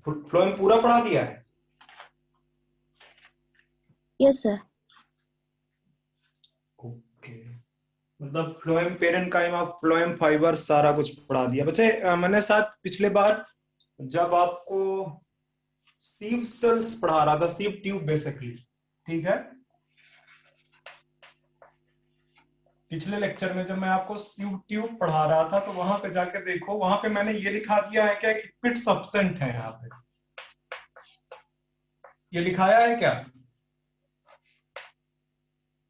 Phloem पूरा पढ़ा दिया है? Yes sir. ओके, मतलब फ्लोएम पेरेन्काइमा, फ्लोएम फाइबर सारा कुछ पढ़ा दिया बच्चे। मैंने साथ पिछले बार जब आपको सीव सेल्स पढ़ा रहा था, सीव ट्यूब बेसिकली, ठीक है, पिछले लेक्चर में जब मैं आपको सीव ट्यूब पढ़ा रहा था तो वहां पे जाके देखो, वहां पे मैंने ये लिखा दिया है क्या कि पिट्स एब्सेंट है। यहाँ पे ये लिखाया है क्या?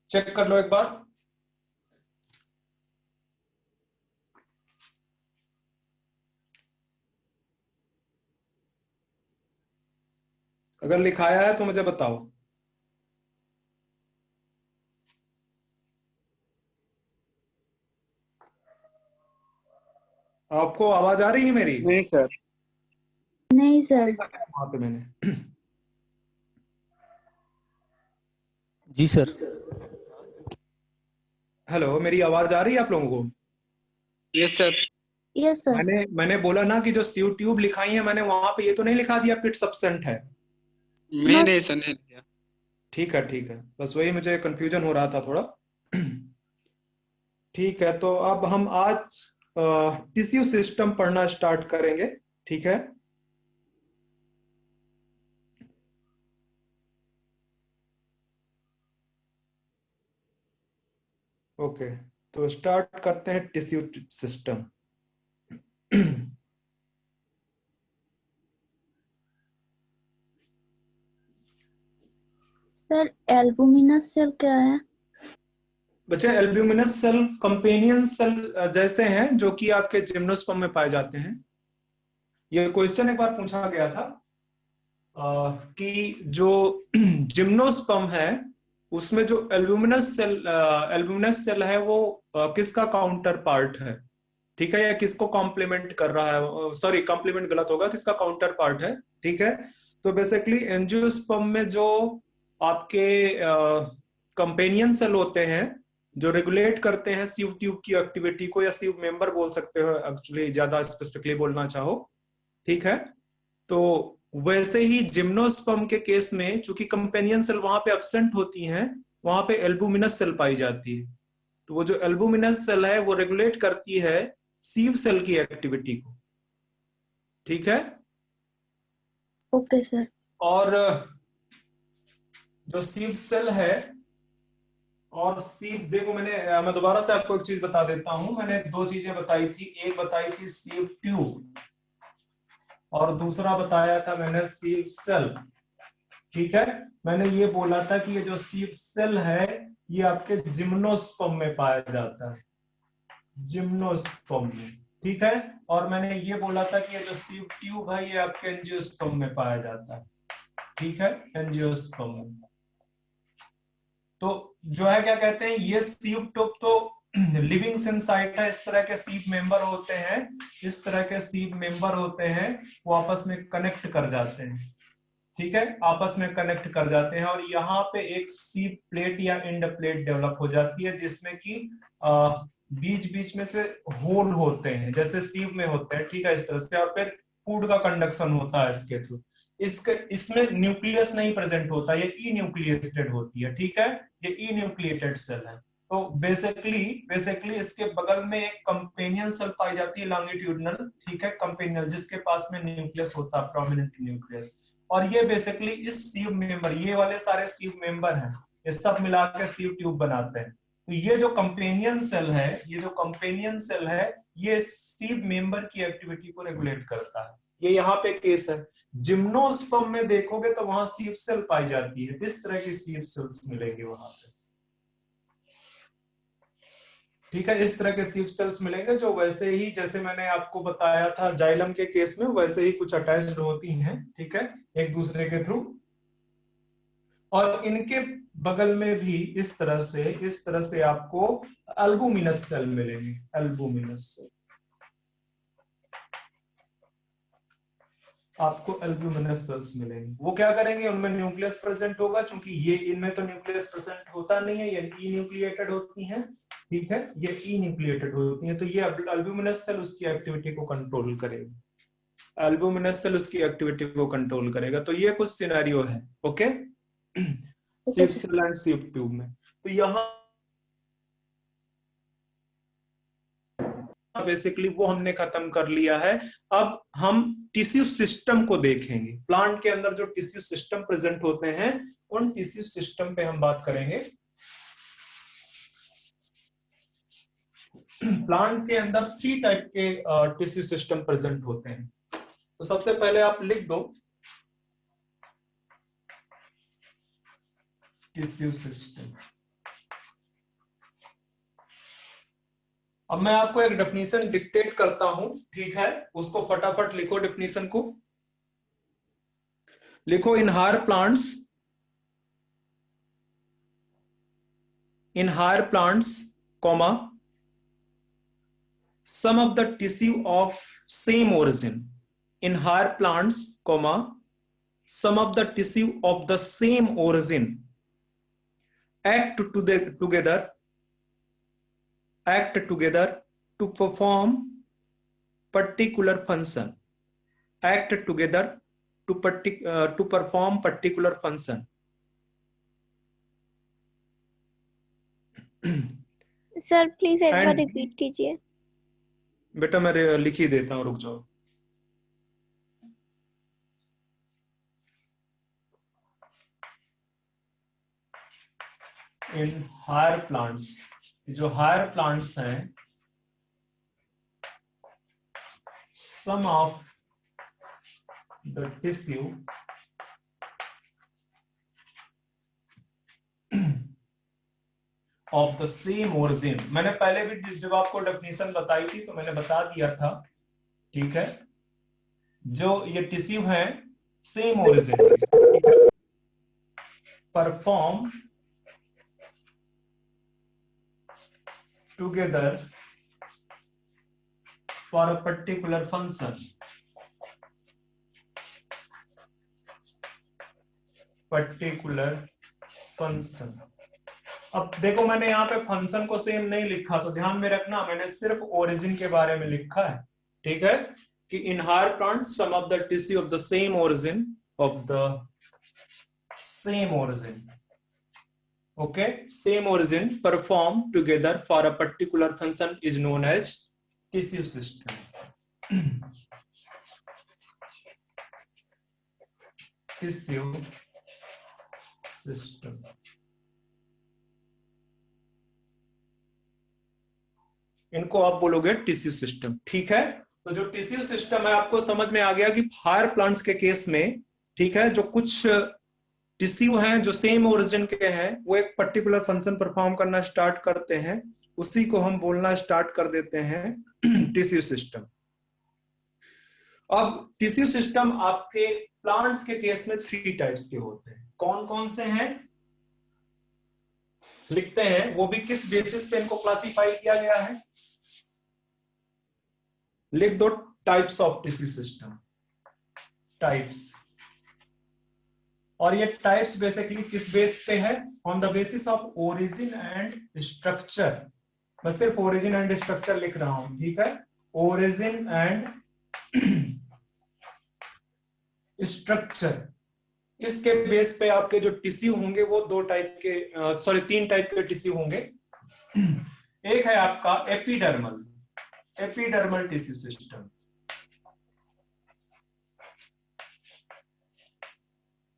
चेक कर लो एक बार। अगर लिखाया है तो मुझे बताओ। आपको आवाज आ रही है मेरी? नहीं सर। नहीं सर। वहां पे मैंने जी सर। हेलो, मेरी आवाज आ रही है आप लोगों को? Yes sir. Yes sir. मैंने बोला ना कि जो सीव ट्यूब लिखाई है मैंने, वहां पे ये तो नहीं लिखा दिया पिट्स एब्सेंट है? मैंने सर नहीं लिया। ठीक है ठीक है, बस वही मुझे कंफ्यूजन हो रहा था थोड़ा। ठीक है, तो अब हम आज टिश्यू सिस्टम पढ़ना स्टार्ट करेंगे, ठीक है। ओके, तो स्टार्ट करते हैं tissue system. Sir albuminous cell क्या है? बच्चे, एल्ब्यूमिनस सेल कंपेनियन सेल जैसे हैं जो कि आपके जिम्नोस्पर्म में पाए जाते हैं। ये क्वेश्चन एक बार पूछा गया था कि जो जिम्नोस्पर्म है उसमें जो एल्ब्यूमिनस सेल है वो किसका काउंटर पार्ट है, ठीक है, या किसको कॉम्प्लीमेंट कर रहा है, सॉरी कॉम्प्लीमेंट गलत होगा, किसका काउंटर पार्ट है, ठीक है। तो बेसिकली एंजियोस्पर्म में जो आपके कंपेनियन सेल होते हैं जो रेगुलेट करते हैं सीव ट्यूब की एक्टिविटी को, या सीव मेंबर बोल सकते हो एक्चुअली, ज्यादा स्पेसिफिकली बोलना चाहो, ठीक है। तो वैसे ही जिम्नोस्पर्म के केस में चूंकि कंपेनियन सेल वहां पे एब्सेंट होती हैं, वहां पे एल्बुमिनस सेल पाई जाती है। तो वो जो एल्बुमिनस सेल है वो रेगुलेट करती है सीव सेल की एक्टिविटी को, ठीक है। Okay sir. और जो सीव सेल है, और सीव, देखो मैं दोबारा से आपको एक चीज बता देता हूं। मैंने दो चीजें बताई थी, एक बताई थी सीव ट्यूब और दूसरा बताया था मैंने सीव सेल, ठीक है। मैंने ये बोला था कि ये जो सीव सेल है ये आपके जिम्नोस्पर्म में पाया जाता है, जिम्नोस्पर्म में, ठीक है। और मैंने ये बोला था कि ये जो सीव ट्यूब है ये आपके एंजियोस्पर्म में पाया जाता है, ठीक है, एंजियोस्पर्म में। तो जो है क्या कहते हैं, ये सीव ट्यूब तो लिविंग सिंसाइट है, इस तरह के सीव मेंबर होते हैं, इस तरह के सीव मेंबर होते हैं, वो आपस में कनेक्ट कर जाते हैं, ठीक है, आपस में कनेक्ट कर जाते हैं। और यहाँ पे एक सीव प्लेट या एंड प्लेट डेवलप हो जाती है जिसमें कि बीच बीच में से होल होते हैं जैसे सीव में होते हैं, ठीक है, इस तरह से। और फिर फूड का कंडक्शन होता है इसके थ्रू। इसमें न्यूक्लियस नहीं प्रेजेंट होता, ये ई न्यूक्लिएटेड होती है, ठीक है, ये ई न्यूक्लिएटेड सेल है। तो बेसिकली इसके बगल में एक कंपेनियन सेल पाई जाती है लॉन्गिट्यूडनल, ठीक है, कंपेनियन, जिसके पास में न्यूक्लियस होता है, प्रोमिनेंट न्यूक्लियस। और ये बेसिकली इस सीव मेंबर, ये वाले सारे सीव मेंबर हैं, ये सब मिला के सीव ट्यूब बनाते हैं। तो ये जो कंपेनियन सेल है, ये जो कंपेनियन सेल है ये सीव मेंबर की एक्टिविटी को रेगुलेट करता है। ये यहाँ पे केस है। जिम्नोस्पर्म में देखोगे तो वहां सीव सेल पाई जाती है, इस तरह की सीव सेल्स मिलेंगे वहां पे, ठीक है, इस तरह के सीव सेल्स मिलेंगे जो वैसे ही, जैसे मैंने आपको बताया था जाइलम के केस में, वैसे ही कुछ अटैच्ड होती हैं, ठीक है, एक दूसरे के थ्रू। और इनके बगल में भी इस तरह से आपको एल्बुमिनस सेल मिलेंगे, एल्बुमिनस सेल, आपको एल्ब्यूमिनस सेल्स मिलेंगे। वो क्या करेंगे, उनमें न्यूक्लियस प्रेजेंट होगा, क्योंकि ये इनमें तो न्यूक्लियस प्रेजेंट होता नहीं है, ये ई न्यूक्लिएटेड होती हैं, ठीक है, ये ई न्यूक्लिएटेड होती हैं। तो ये एल्ब्यूमिनस सेल उसकी एक्टिविटी को कंट्रोल करेगी, एल्बुमिनस सेल उसकी एक्टिविटी को कंट्रोल करेगा। तो ये कुछ सिनेरियो है। Okay, sieve sir. Cell and sieve tube में। तो यहाँ बेसिकली वो हमने खत्म कर लिया है। अब हम टिश्यू सिस्टम को देखेंगे। प्लांट के अंदर जो टिश्यू सिस्टम प्रेजेंट होते हैं उन टिश्यू सिस्टम पे हम बात करेंगे। प्लांट के अंदर 3 टाइप के टिश्यू सिस्टम प्रेजेंट होते हैं। तो सबसे पहले आप लिख दो टिश्यू सिस्टम। अब मैं आपको एक डेफिनेशन डिक्टेट करता हूं, ठीक है? उसको फटाफट लिखो। डेफिनेशन को लिखो। In higher plants comma some of the tissue of same origin. In higher plants, comma, some of the tissue of the same origin act together to perform particular function. Act together to perform particular function. Sir please एक बार And- repeat कीजिए। बेटा मैं लिख ही देता हूं, रुक जाओ। In higher plants, जो हायर प्लांट्स हैं, some of the tissue of the same origin. मैंने पहले भी जब आपको डेफिनेशन बताई थी तो मैंने बता दिया था, ठीक है? जो ये टिश्यू है same origin, perform together for a particular function. अब देखो मैंने यहाँ पे फंक्शन को सेम नहीं लिखा, तो ध्यान में रखना मैंने सिर्फ ओरिजिन के बारे में लिखा है, ठीक है? कि in higher plant some of the tissue of the same origin okay, same origin perform together for a particular function is known as tissue system. Tissue system इनको आप बोलोगे टिश्यू सिस्टम, ठीक है? तो जो टिश्यू सिस्टम है आपको समझ में आ गया कि हायर प्लांट्स के केस में, ठीक है, जो कुछ टिश्यू हैं जो सेम ओरिजिन के हैं वो एक पर्टिकुलर फंक्शन परफॉर्म करना स्टार्ट करते हैं, उसी को हम बोलना स्टार्ट कर देते हैं टिश्यू सिस्टम। अब टिश्यू सिस्टम आपके प्लांट्स के केस में 3 टाइप्स के होते हैं। कौन कौन से हैं लिखते हैं, वो भी किस बेसिस पे इनको क्लासिफाई किया गया है, लिख दो। Types of tissue system, types. और ये टाइप्स बेसिकली किस बेस पे है? On the basis of origin and structure. मैं सिर्फ ओरिजिन एंड स्ट्रक्चर लिख रहा हूं, ठीक है? ओरिजिन एंड स्ट्रक्चर, इसके बेस पे आपके जो टिश्यू होंगे वो 3 टाइप के टिश्यू होंगे। एक है आपका एपिडर्मल टिश्यू सिस्टम,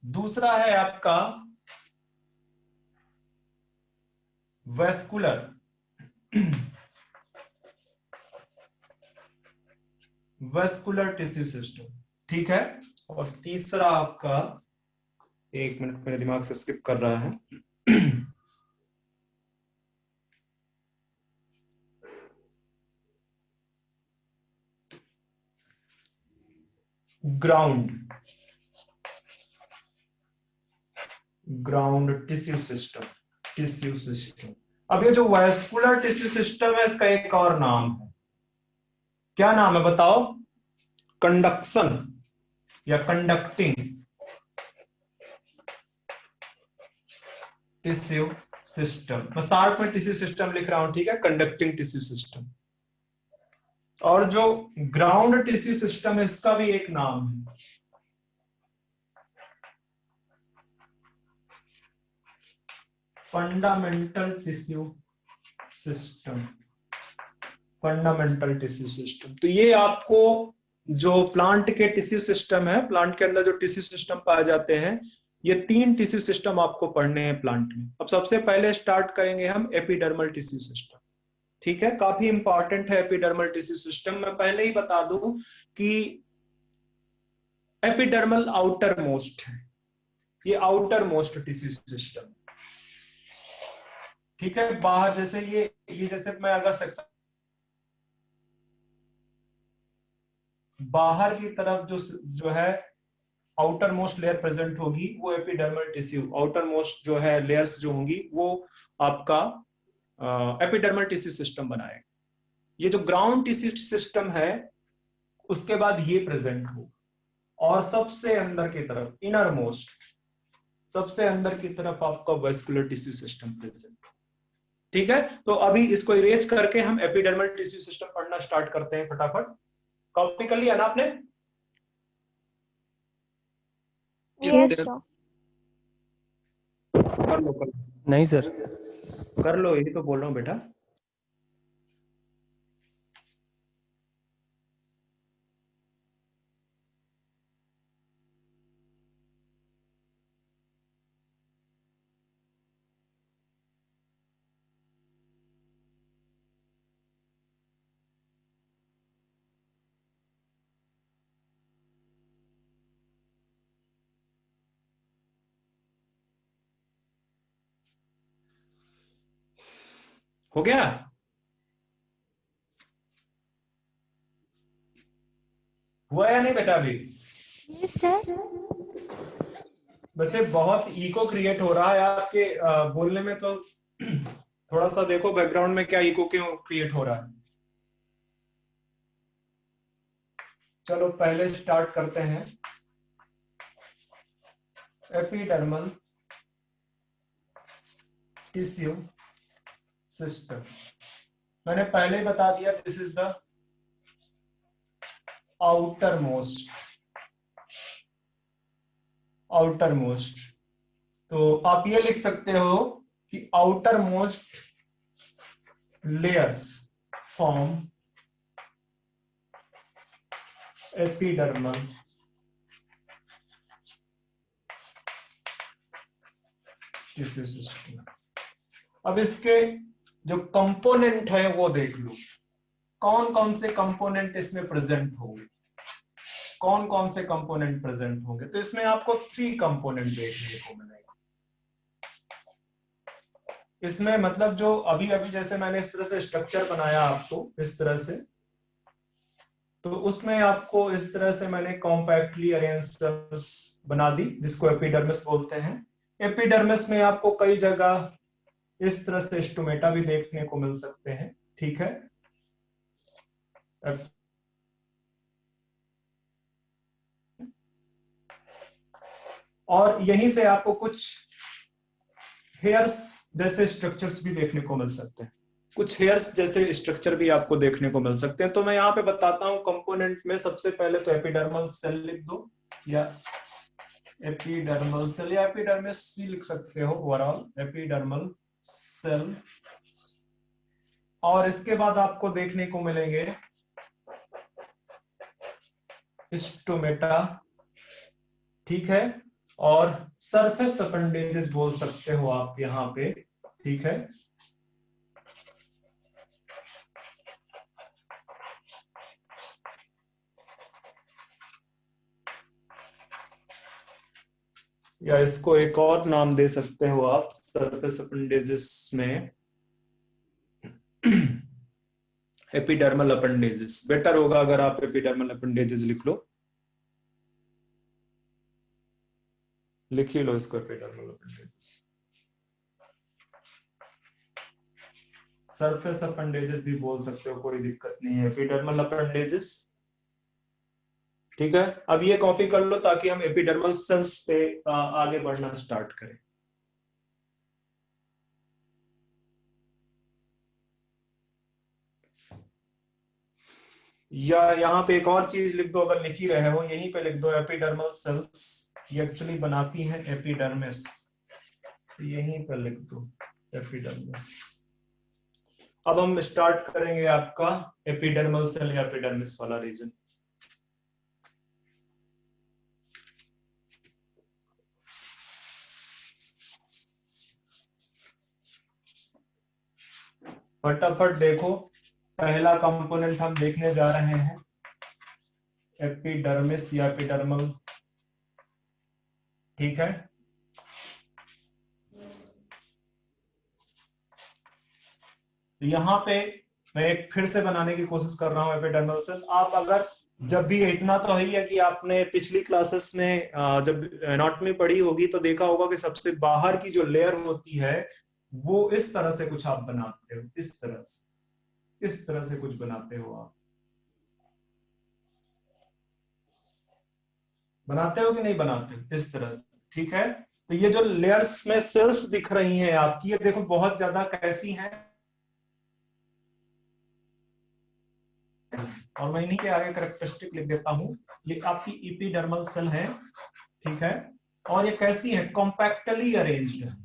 दूसरा है आपका वेस्कुलर टिश्यू सिस्टम, ठीक है? और तीसरा आपका, एक मिनट मेरे दिमाग से स्किप कर रहा है, ग्राउंड टिश्यू सिस्टम। अब ये जो वेस्कुलर टिश्यू सिस्टम है इसका एक और नाम है, क्या नाम है बताओ? कंडक्शन या कंडक्टिंग टिश्यू सिस्टम। मैं शार्ट में टिश्यू सिस्टम लिख रहा हूं, ठीक है? Conducting tissue system. और जो ग्राउंड टिश्यू सिस्टम है इसका भी एक नाम है, fundamental tissue system. Fundamental tissue system, तो ये आपको जो प्लांट के टिश्यू सिस्टम है, प्लांट के अंदर जो टिश्यू सिस्टम पाए जाते हैं, ये 3 टिश्यू सिस्टम आपको पढ़ने हैं प्लांट में। अब सबसे पहले स्टार्ट करेंगे हम एपिडर्मल टिश्यू सिस्टम। ठीक है, काफी इंपॉर्टेंट है एपिडर्मल टिश्यू सिस्टम। मैं पहले ही बता दूं कि एपिडर्मल आउटर मोस्ट है, ये आउटर मोस्ट टिश्यू सिस्टम। ठीक है, बाहर जैसे ये जैसे मैं अगर सेक्शन बाहर की तरफ जो है आउटर मोस्ट लेयर प्रेजेंट होगी वो एपिडर्मल टिश्यू, आउटर मोस्ट जो है लेयर्स जो होंगी वो आपका एपिडर्मल टिश्यू सिस्टम बनाएगा। ये जो ग्राउंड टिश्यू सिस्टम है उसके बाद ये प्रेजेंट हो, और सबसे अंदर की तरफ इनर मोस्ट, सबसे अंदर की तरफ आपका वेस्कुलर टिश्यू सिस्टम प्रेजेंट हो। ठीक है, तो अभी इसको इरेज करके हम एपिडर्मल टिश्यू सिस्टम पढ़ना स्टार्ट करते हैं फटाफट। कॉपी कर लिया ना आपने? Yes, sir. sir. कर लो नहीं सर। कर लो, यही तो बोल रहा हूं बेटा। हो गया? हुआ या नहीं बेटा अभी? Yes, sir. बच्चे बहुत इको क्रिएट हो रहा है आपके बोलने में, तो थोड़ा सा देखो बैकग्राउंड में क्या इको क्यों क्रिएट हो रहा है। चलो पहले स्टार्ट करते हैं एपिडर्मल टिश्यू सिस्टम। मैंने पहले ही बता दिया, this is the outer most. तो आप ये लिख सकते हो कि outer most layers form epidermal tissue system. अब इसके जो कंपोनेंट है वो देख लो, कौन कौन से कंपोनेंट इसमें प्रेजेंट होंगे, कौन कौन से कंपोनेंट प्रेजेंट होंगे। तो इसमें आपको 3 कंपोनेंट देखने को मिलेगा। इसमें मतलब जो अभी अभी जैसे मैंने इस तरह से स्ट्रक्चर बनाया आपको इस तरह से, तो उसमें आपको इस तरह से मैंने कॉम्पैक्टली अरेंज सेल्स बना दी जिसको एपिडर्मिस बोलते हैं। एपिडर्मिस में आपको कई जगह इस तरह से स्टोमेटा भी देखने को मिल सकते हैं। ठीक है, और यहीं से आपको कुछ हेयर्स जैसे स्ट्रक्चर्स भी देखने को मिल सकते हैं, कुछ हेयर्स जैसे स्ट्रक्चर भी आपको देखने को मिल सकते हैं। तो मैं यहाँ पे बताता हूँ कंपोनेंट में। सबसे पहले तो एपिडर्मल सेल लिख दो, या एपिडर्मल सेल या एपिडर्मिस भी लिख सकते हो, ओवरऑल एपिडर्मल सेल। और इसके बाद आपको देखने को मिलेंगे स्टोमेटा। ठीक है, और सरफेस अपेंडेजेस बोल सकते हो आप यहाँ पे। ठीक है, या इसको एक और नाम दे सकते हो आप सरफेस अपेंडेजेस में, एपिडर्मल अपेंडेजेस। बेटर होगा अगर आप एपिडर्मल अपेंडेजेस लिख लो, लिख ही लो इसको एपिडर्मल अपेंडेजेस। सरफेस अपेंडेजेस भी बोल सकते हो, कोई दिक्कत नहीं है, एपिडर्मल अपेंडेजेस। ठीक है, अब ये कॉपी कर लो ताकि हम एपिडर्मल सेल्स पे आगे बढ़ना स्टार्ट करें। या यहाँ पे एक और चीज लिख दो, अगर लिख ही रहे हो यहीं पे लिख दो, एपिडर्मल सेल्स ये एक्चुअली बनाती हैं एपिडर्मिस, तो यहीं पर लिख दो एपिडर्मिस। अब हम स्टार्ट करेंगे आपका एपिडर्मल सेल या एपिडर्मिस वाला रीजन। फटाफट देखो, पहला कंपोनेंट हम देखने जा रहे हैं एपिडर्मिस या एपिडर्मल, ठीक है। यहां पे मैं एक फिर से बनाने की कोशिश कर रहा हूं एपिडर्मल सेल। आप अगर जब भी, इतना तो ही है कि आपने पिछली क्लासेस में जब एनाटॉमी पढ़ी होगी तो देखा होगा कि सबसे बाहर की जो लेयर होती है वो इस तरह से कुछ आप बनाते हो, इस तरह से कुछ बनाते हो, आप बनाते हो कि नहीं बनाते हो, इस तरह से, ठीक है। तो ये जो लेयर्स में सेल्स दिख रही हैं आपकी, ये देखो बहुत ज्यादा कैसी हैं, और मैं इन्हीं के आगे करेक्टरिस्टिक लिख देता हूं। ये आपकी एपिडर्मल सेल है, ठीक है, और ये कैसी है, कॉम्पैक्टली अरेंज्ड है,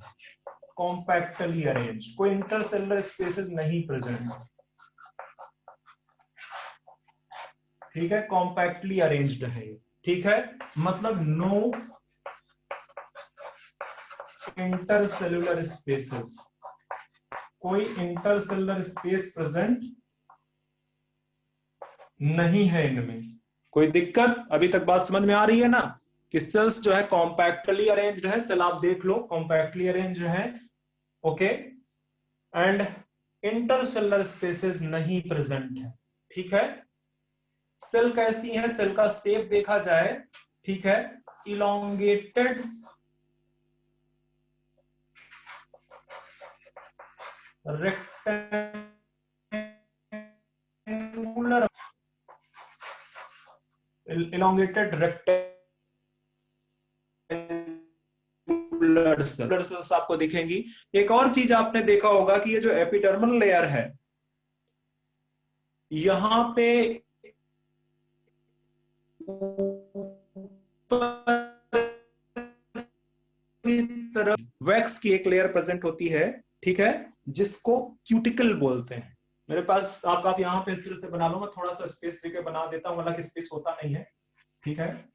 कॉम्पैक्टली अरेंज, कोई इंटरसेलुलर स्पेसेस नहीं प्रेजेंट है, ठीक है, कॉम्पैक्टली अरेंज्ड है, ठीक है, मतलब नो इंटरसेलुलर स्पेसेस, कोई इंटरसेलुलर स्पेस प्रेजेंट नहीं है इनमें। कोई दिक्कत, अभी तक बात समझ में आ रही है ना, कि सेल्स जो है कॉम्पैक्टली अरेंज्ड है, सेल आप देख लो कॉम्पैक्टली अरेंज्ड है, ओके, एंड इंटरसेलुलर स्पेसेस नहीं प्रेजेंट है, ठीक है। सेल कैसी है, सेल का शेप देखा जाए, ठीक है, elongated rectangular, elongated rectangular cells आपको दिखेंगी। एक और चीज आपने देखा होगा कि ये जो एपिडर्मल लेयर है, यहां पे तरफ वैक्स की एक लेयर प्रेजेंट होती है, ठीक है, जिसको क्यूटिकल बोलते हैं। मेरे पास आप यहाँ पे इस तरह से बना लो, मैं थोड़ा सा स्पेस देके बना देता हूं, हालांकि स्पेस होता नहीं है, ठीक है।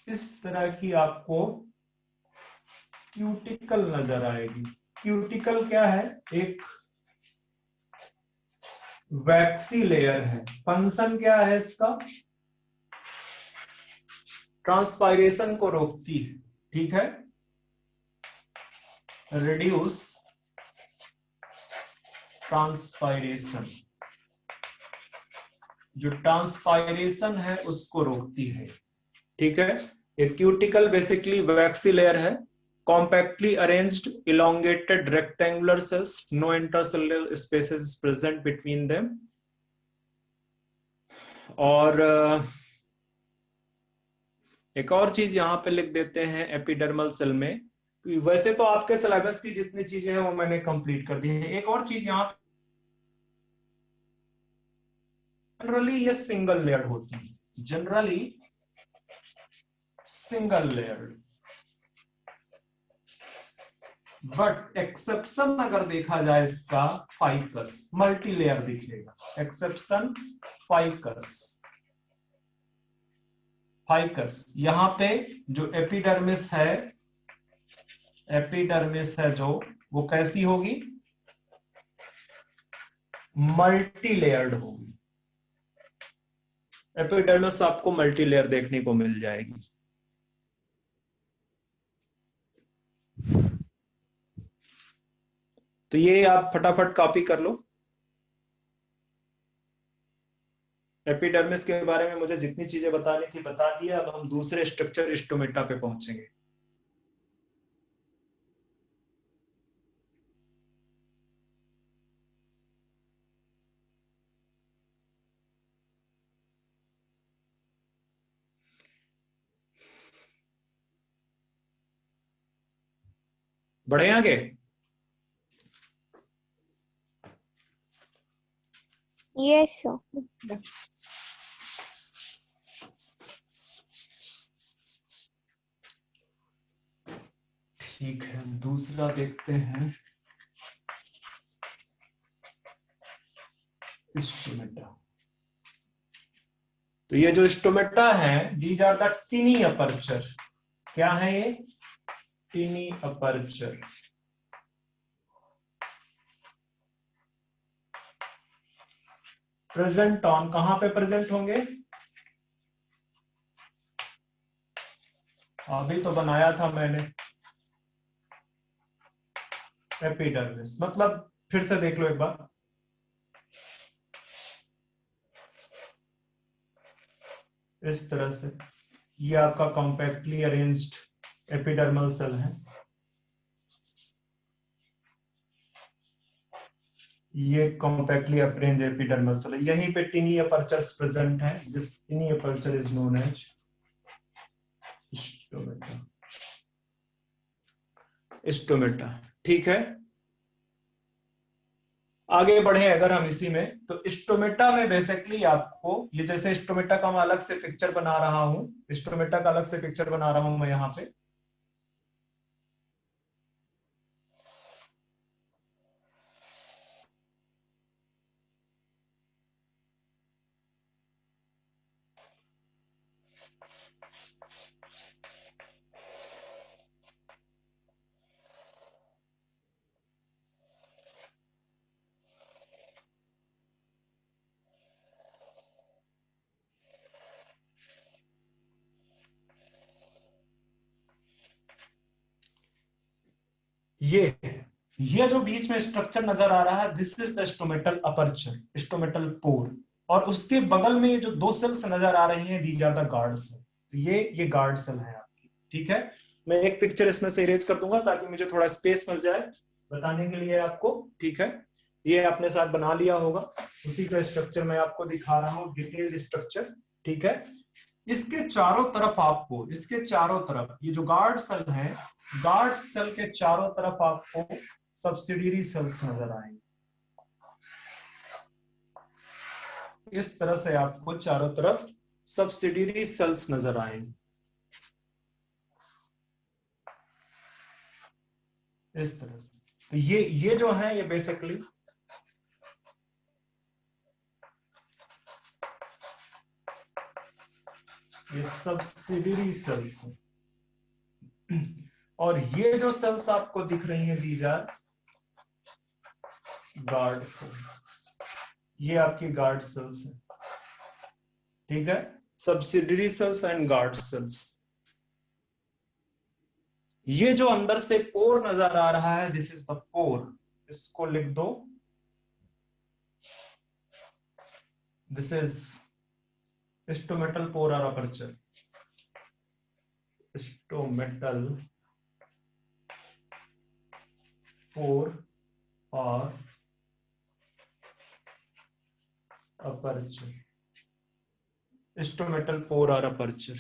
इस तरह की आपको क्यूटिकल नजर आएगी। क्यूटिकल क्या है, एक वैक्सी लेयर है। फंक्शन क्या है इसका, ट्रांसपायरेशन को रोकती है, ठीक है, रिड्यूस ट्रांसपायरेशन, जो ट्रांसपायरेशन है उसको रोकती है, ठीक है। ये क्यूटिकल बेसिकली वैक्सी लेयर है, compactly arranged elongated rectangular cells, no intercellular spaces present between them. और एक और चीज यहां पे लिख देते हैं एपिडर्मल सेल में, वैसे तो आपके सिलेबस की जितनी चीजें हैं वो मैंने कंप्लीट कर दी है। एक और चीज यहाँ, जनरली ये सिंगल लेयर होती है, generally single layer, but exception अगर देखा जाए इसका, फाइकस, मल्टी लेयर दिखेगा, एक्सेप्शन फाइकस। फाइकस यहां पे जो एपिडर्मिस है, एपिडर्मिस है जो, वो कैसी होगी, मल्टी लेयर्ड होगी। एपिडर्मिस आपको मल्टी लेयर देखने को मिल जाएगी। तो ये आप फटाफट कॉपी कर लो। एपिडर्मिस के बारे में मुझे जितनी चीजें बतानी थी बता दिया। अब हम दूसरे स्ट्रक्चर स्टोमेटा पे पहुंचेंगे। बढ़े आगे? Yes, sir. ठीक है, दूसरा देखते हैं, स्टोमेटा। तो ये जो स्टोमेटा है, these are the tiny aperture. क्या है ये? टिनी अपर्चर। प्रेजेंट ऑन, कहां पे प्रेजेंट होंगे? अभी तो बनाया था मैंने, एपिडर्मिस। मतलब फिर से देख लो एक बार। इस तरह से ये आपका कॉम्पैक्टली अरेंज्ड एपिडर्मल सेल है। ये कॉम्पैक्टली अरेंज्ड एपिडर्मल सेल है। यहीं पे टिनी अपर्चर्स प्रेजेंट है। This tiny aperture is known as stomata. Stomata, ठीक है। आगे बढ़े अगर हम इसी में, तो स्टोमेटा में बेसिकली आपको, ये जैसे स्टोमेटा का मैं अलग से पिक्चर बना रहा हूं, स्टोमेटा का अलग से पिक्चर बना रहा हूं मैं यहां पे। ये जो बीच में स्ट्रक्चर नजर आ रहा है, this is the stomatal aperture, stomatal pore. और उसके बगल में ये जो दो सेल्स नजर आ रही हैं, these are the guard cell. तो ये गार्ड सेल है आपकी, ठीक है। मैं एक पिक्चर इसमें से इरेज कर दूंगा ताकि मुझे थोड़ा स्पेस मिल जाए बताने के लिए आपको, ठीक है। ये आपने साथ बना लिया होगा, उसी का स्ट्रक्चर मैं आपको दिखा रहा हूँ, डिटेल्ड स्ट्रक्चर, ठीक है। इसके चारों तरफ आपको, इसके चारों तरफ ये जो गार्ड सेल है, गार्ड सेल के चारों तरफ आपको सब्सिडियरी सेल्स नजर आएंगे। इस तरह से आपको चारों तरफ सब्सिडियरी सेल्स नजर आएंगे, इस तरह से। तो ये जो है, ये बेसिकली ये सब्सिडियरी सेल्स है। और ये जो सेल्स आपको दिख रही हैं, दीज आर गार्ड सेल्स। ये आपकी गार्ड सेल्स है, ठीक है। Subsidiary cells and guard cells. ये जो अंदर से पोर नजर आ रहा है, दिस इज द पोर। इसको लिख दो, दिस इज स्टोमेटल पोर और अपर्चर। स्टोमेटल पोर और अपर्चर। स्टोमेटल पोर और अपर्चर।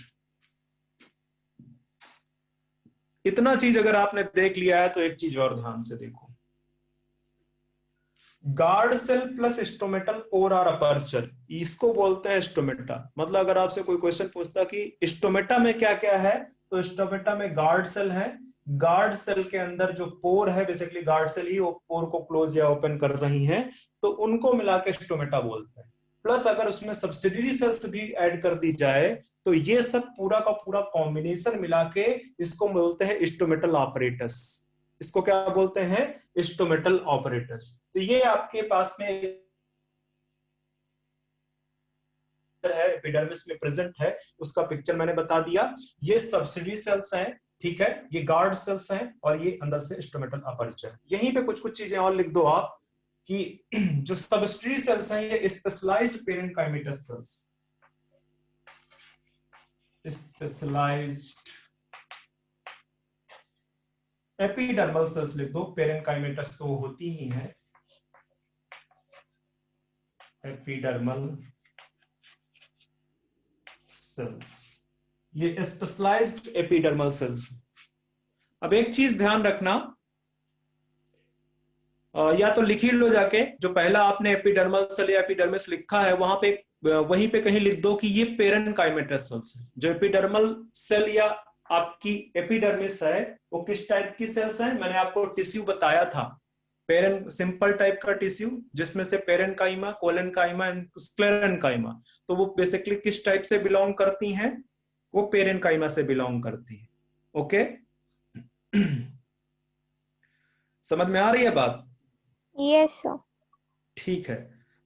इतना चीज अगर आपने देख लिया है तो एक चीज और ध्यान से देखो, guard cell plus stomatal pore और अपर्चर, इसको बोलते हैं स्टोमेटा। मतलब अगर आपसे कोई क्वेश्चन पूछता कि स्टोमेटा में क्या क्या है, तो स्टोमेटा में गार्ड सेल है। गार्ड सेल के अंदर जो पोर है, बेसिकली गार्ड सेल ही वो पोर को क्लोज या ओपन कर रही हैं, तो उनको मिला के स्टोमेटा बोलते हैं। प्लस अगर उसमें सब्सिडियरी सेल्स भी ऐड कर दी जाए, तो ये सब पूरा का पूरा कॉम्बिनेशन मिला के इसको बोलते हैं स्टोमेटल ऑपरेटस। इसको क्या बोलते हैं? Stomatal apparatus. तो ये आपके पास में है, एपिडर्मिस में प्रेजेंट है, उसका पिक्चर मैंने बता दिया। ये सब्सिडियरी सेल्स हैं, ठीक है, ये गार्ड सेल्स हैं, और ये अंदर से स्टोमेटल अपर्चर। यहीं पे कुछ कुछ चीजें और लिख दो आप कि जो सब्सिडियरी सेल्स हैं, ये specialised parenchymatous cells, specialised epidermal cells लिख दो। पेरेन्काइमेटस तो होती ही है, एपिडर्मल सेल्स, ये स्पेशलाइज्ड एपिडर्मल सेल्स। अब एक चीज ध्यान रखना या तो लिख ही लो जाके, जो पहला आपने एपिडर्मल सेल या एपिडर्मिस लिखा है वहां पे वहीं पे कहीं लिख दो कि ये पेरेनकाइमेटस सेल्स है। जो एपिडर्मल सेल या आपकी एपिडर्मिस है वो किस टाइप की सेल्स है, मैंने आपको टिश्यू बताया था, पेरेन सिंपल टाइप का टिश्यू जिसमें से पेरेनकाइमा, कोलेनकाइमा एंड स्क्लेरेनकाइमा। तो वो बेसिकली किस टाइप से बिलोंग करती हैं, वो पेरेनकाइमा से बिलोंग करती है। ओके समझ में आ रही है बात? Yes, sir. ठीक है,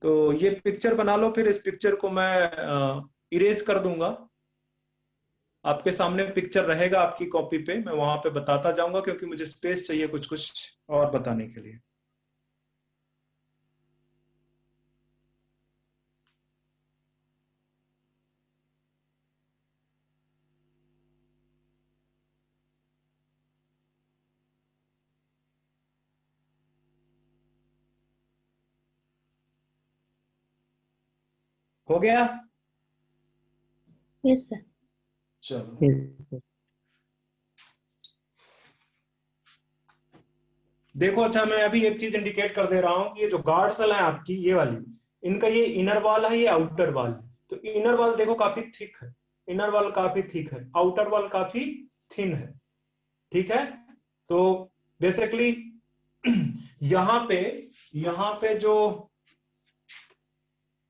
तो ये पिक्चर बना लो, फिर इस पिक्चर को मैं इरेज कर दूंगा। आपके सामने पिक्चर रहेगा आपकी कॉपी पे, मैं वहां पे बताता जाऊंगा क्योंकि मुझे स्पेस चाहिए कुछ कुछ और बताने के लिए। हो गया? Yes sir. चलो देखो, अच्छा मैं अभी एक चीज इंडिकेट कर दे रहा हूं कि ये जो गार्ड सेल है आपकी, ये वाली, इनका ये इनर वॉल है, ये आउटर वॉल है। तो इनर वॉल देखो काफी थिक है, इनर वॉल काफी थिक है, आउटर वॉल काफी थिन है। ठीक है, तो बेसिकली यहां पे जो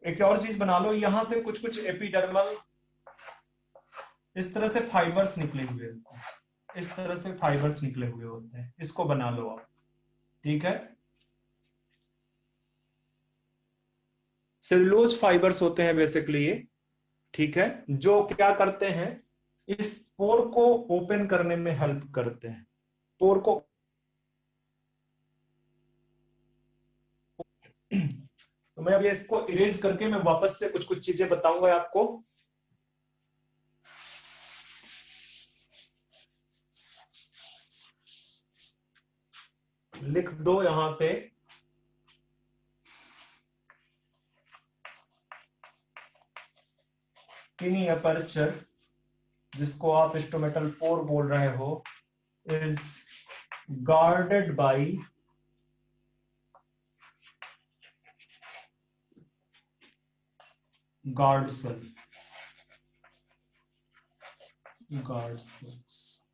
एक और चीज बना लो, यहां से कुछ कुछ एपिडर्मल इस तरह से फाइबर्स निकले हुए होते हैं, इस तरह से फाइबर्स निकले हुए होते हैं, इसको बना लो आप। ठीक है, सेलुलोज फाइबर्स होते हैं बेसिकली ये। ठीक है, जो क्या करते हैं, इस पोर को ओपन करने में हेल्प करते हैं, पोर को। तो मैं अभी इसको इरेज करके मैं वापस से कुछ कुछ चीजें बताऊंगा आपको। लिख दो यहां पे किनी अपर्चर, जिसको आप स्टोमेटल पोर बोल रहे हो, is guarded by guard cell, guard cells.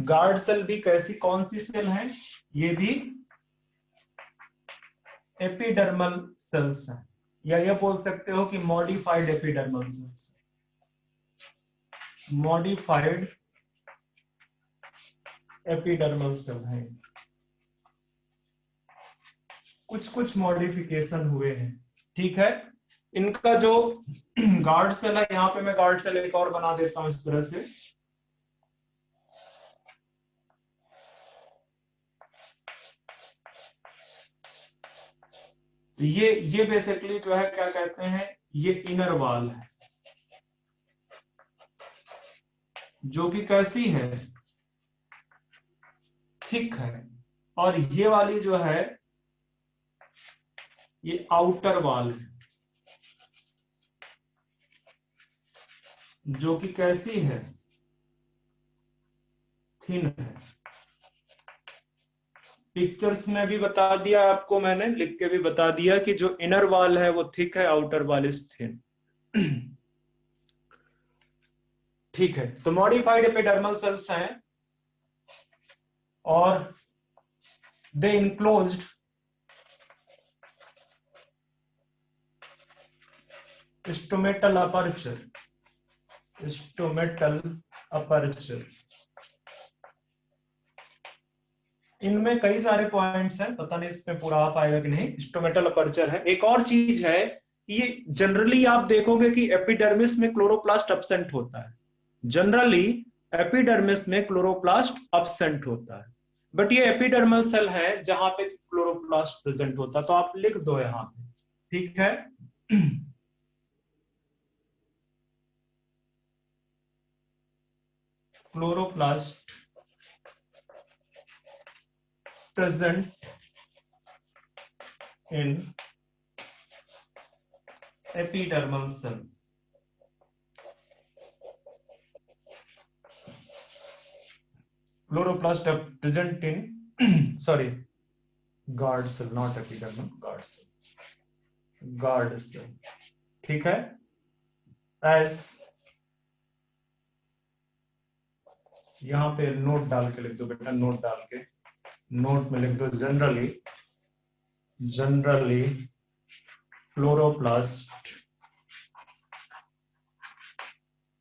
Guard cell भी कैसी कौन सी सेल है, ये भी एपिडर्मल सेल्स हैं, या ये बोल सकते हो कि modified epidermal cells, modified epidermal cell है। कुछ कुछ मॉडिफिकेशन हुए हैं। ठीक है, इनका जो गार्ड सेल है, यहां पे मैं गार्ड सेल एक और बना देता हूं इस तरह से। ये बेसिकली जो है क्या कहते हैं, ये इनर वॉल है, जो कि कैसी है, थिक है। और ये वाली जो है ये आउटर वॉल है, जो कि कैसी है, थिन है। पिक्चर्स में भी बता दिया आपको, मैंने लिख के भी बता दिया कि जो इनर वॉल है वो थिक है, आउटर वॉल इज थिन। ठीक है, तो मॉडिफाइड एपिडर्मल सेल्स हैं और they enclosed stomatal aperture, stomatal aperture. इनमें कई सारे पॉइंट्स हैं, पता नहीं इसमें पूरा आ पाएगा कि नहीं। स्टोमेटल अपर्चर है। एक और चीज है कि ये जनरली आप देखोगे कि एपिडर्मिस में क्लोरोप्लास्ट एब्सेंट होता है, जनरली एपिडर्मिस में क्लोरोप्लास्ट एब्सेंट होता है, बट ये एपिडर्मल सेल है जहां पे क्लोरोप्लास्ट प्रेजेंट होता है, तो आप लिख दो यहां पे। ठीक है, chloroplast present in epidermal cell। Chloroplast present in sorry, guard cell, not epidermal, guard cell, guard cell. ठीक है, एस यहां पे नोट डाल के लिख दो बेटा, नोट डाल के, नोट में लिख दो generally, generally chloroplast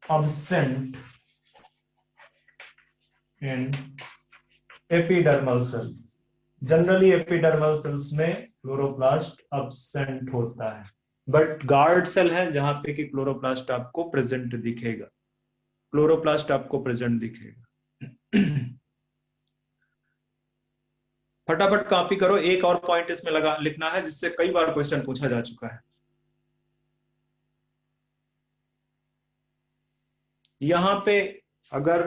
absent in epidermal cell। Generally epidermal cells में क्लोरोप्लास्ट absent होता है, बट गार्ड सेल है जहां पे कि क्लोरोप्लास्ट आपको प्रेजेंट दिखेगा, क्लोरोप्लास्ट आपको प्रेजेंट दिखेगा। फटाफट कॉपी करो, एक और पॉइंट इसमें लगा लिखना है जिससे कई बार क्वेश्चन पूछा जा चुका है। यहां पे अगर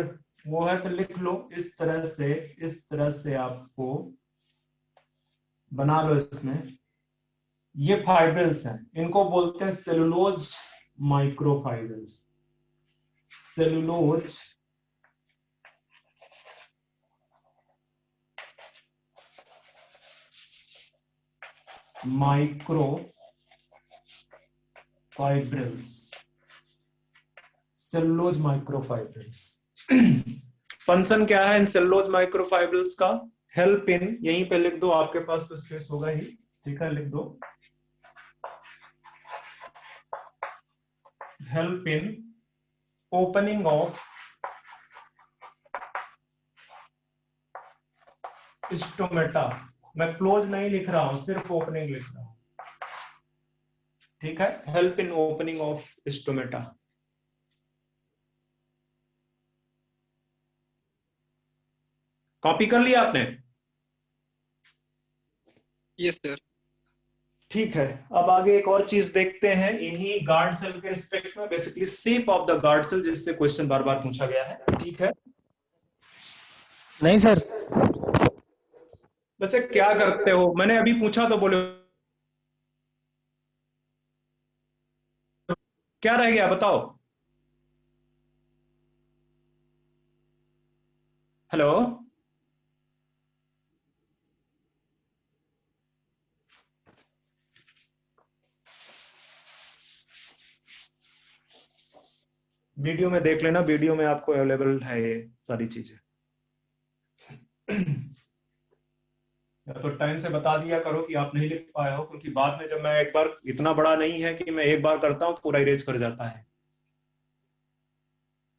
वो है तो लिख लो इस तरह से, इस तरह से आपको बना लो। इसमें ये फाइब्रिल्स हैं, इनको बोलते हैं cellulose microfibrils, cellulose microfibrils, cellulose microfibrils. Function क्या है इन सेलुलोज माइक्रोफाइब्रिल्स का? हेल्प इन, यहीं पे लिख दो, आपके पास तो स्पेस होगा ही, ठीक है, लिख दो help in opening of stomata. मैं क्लोज नहीं लिख रहा हूं, सिर्फ ओपनिंग लिख रहा हूं, ठीक है, help in opening of stomata. Copy कर लिया आपने? Yes sir. ठीक है, अब आगे एक और चीज देखते हैं इन्हीं गार्ड सेल के रिस्पेक्ट में, basically shape of the guard cell, जिससे क्वेश्चन बार बार पूछा गया है। ठीक है नहीं सर। बच्चे क्या करते हो, मैंने अभी पूछा तो बोले क्या रह गया बताओ। हेलो, वीडियो में देख लेना, वीडियो में आपको अवेलेबल है ये सारी चीजें। या तो टाइम से बता दिया करो कि आप नहीं लिख पाए हो, क्योंकि बाद में जब मैं एक बार, इतना बड़ा नहीं है कि मैं एक बार करता हूं पूरा इरेज कर जाता है।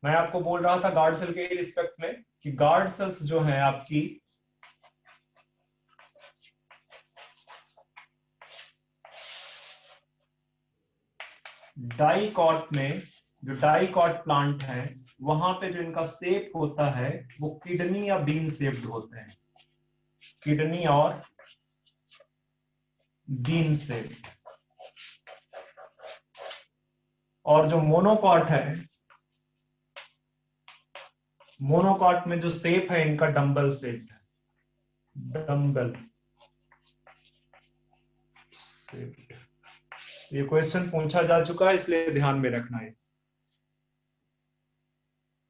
मैं आपको बोल रहा था गार्ड सेल के रिस्पेक्ट में कि गार्ड सेल्स जो है आपकी डाइकॉट में, जो डाइकॉट प्लांट है वहां पे जो इनका शेप होता है वो किडनी या बीन शेप्ड होते हैं, किडनी और बीन शेप्ड। और जो मोनोकॉट है, मोनोकॉट में जो शेप है इनका डंबल शेप्ड है, डंबल शेप्ड। ये क्वेश्चन पूछा जा चुका है, इसलिए ध्यान में रखना है।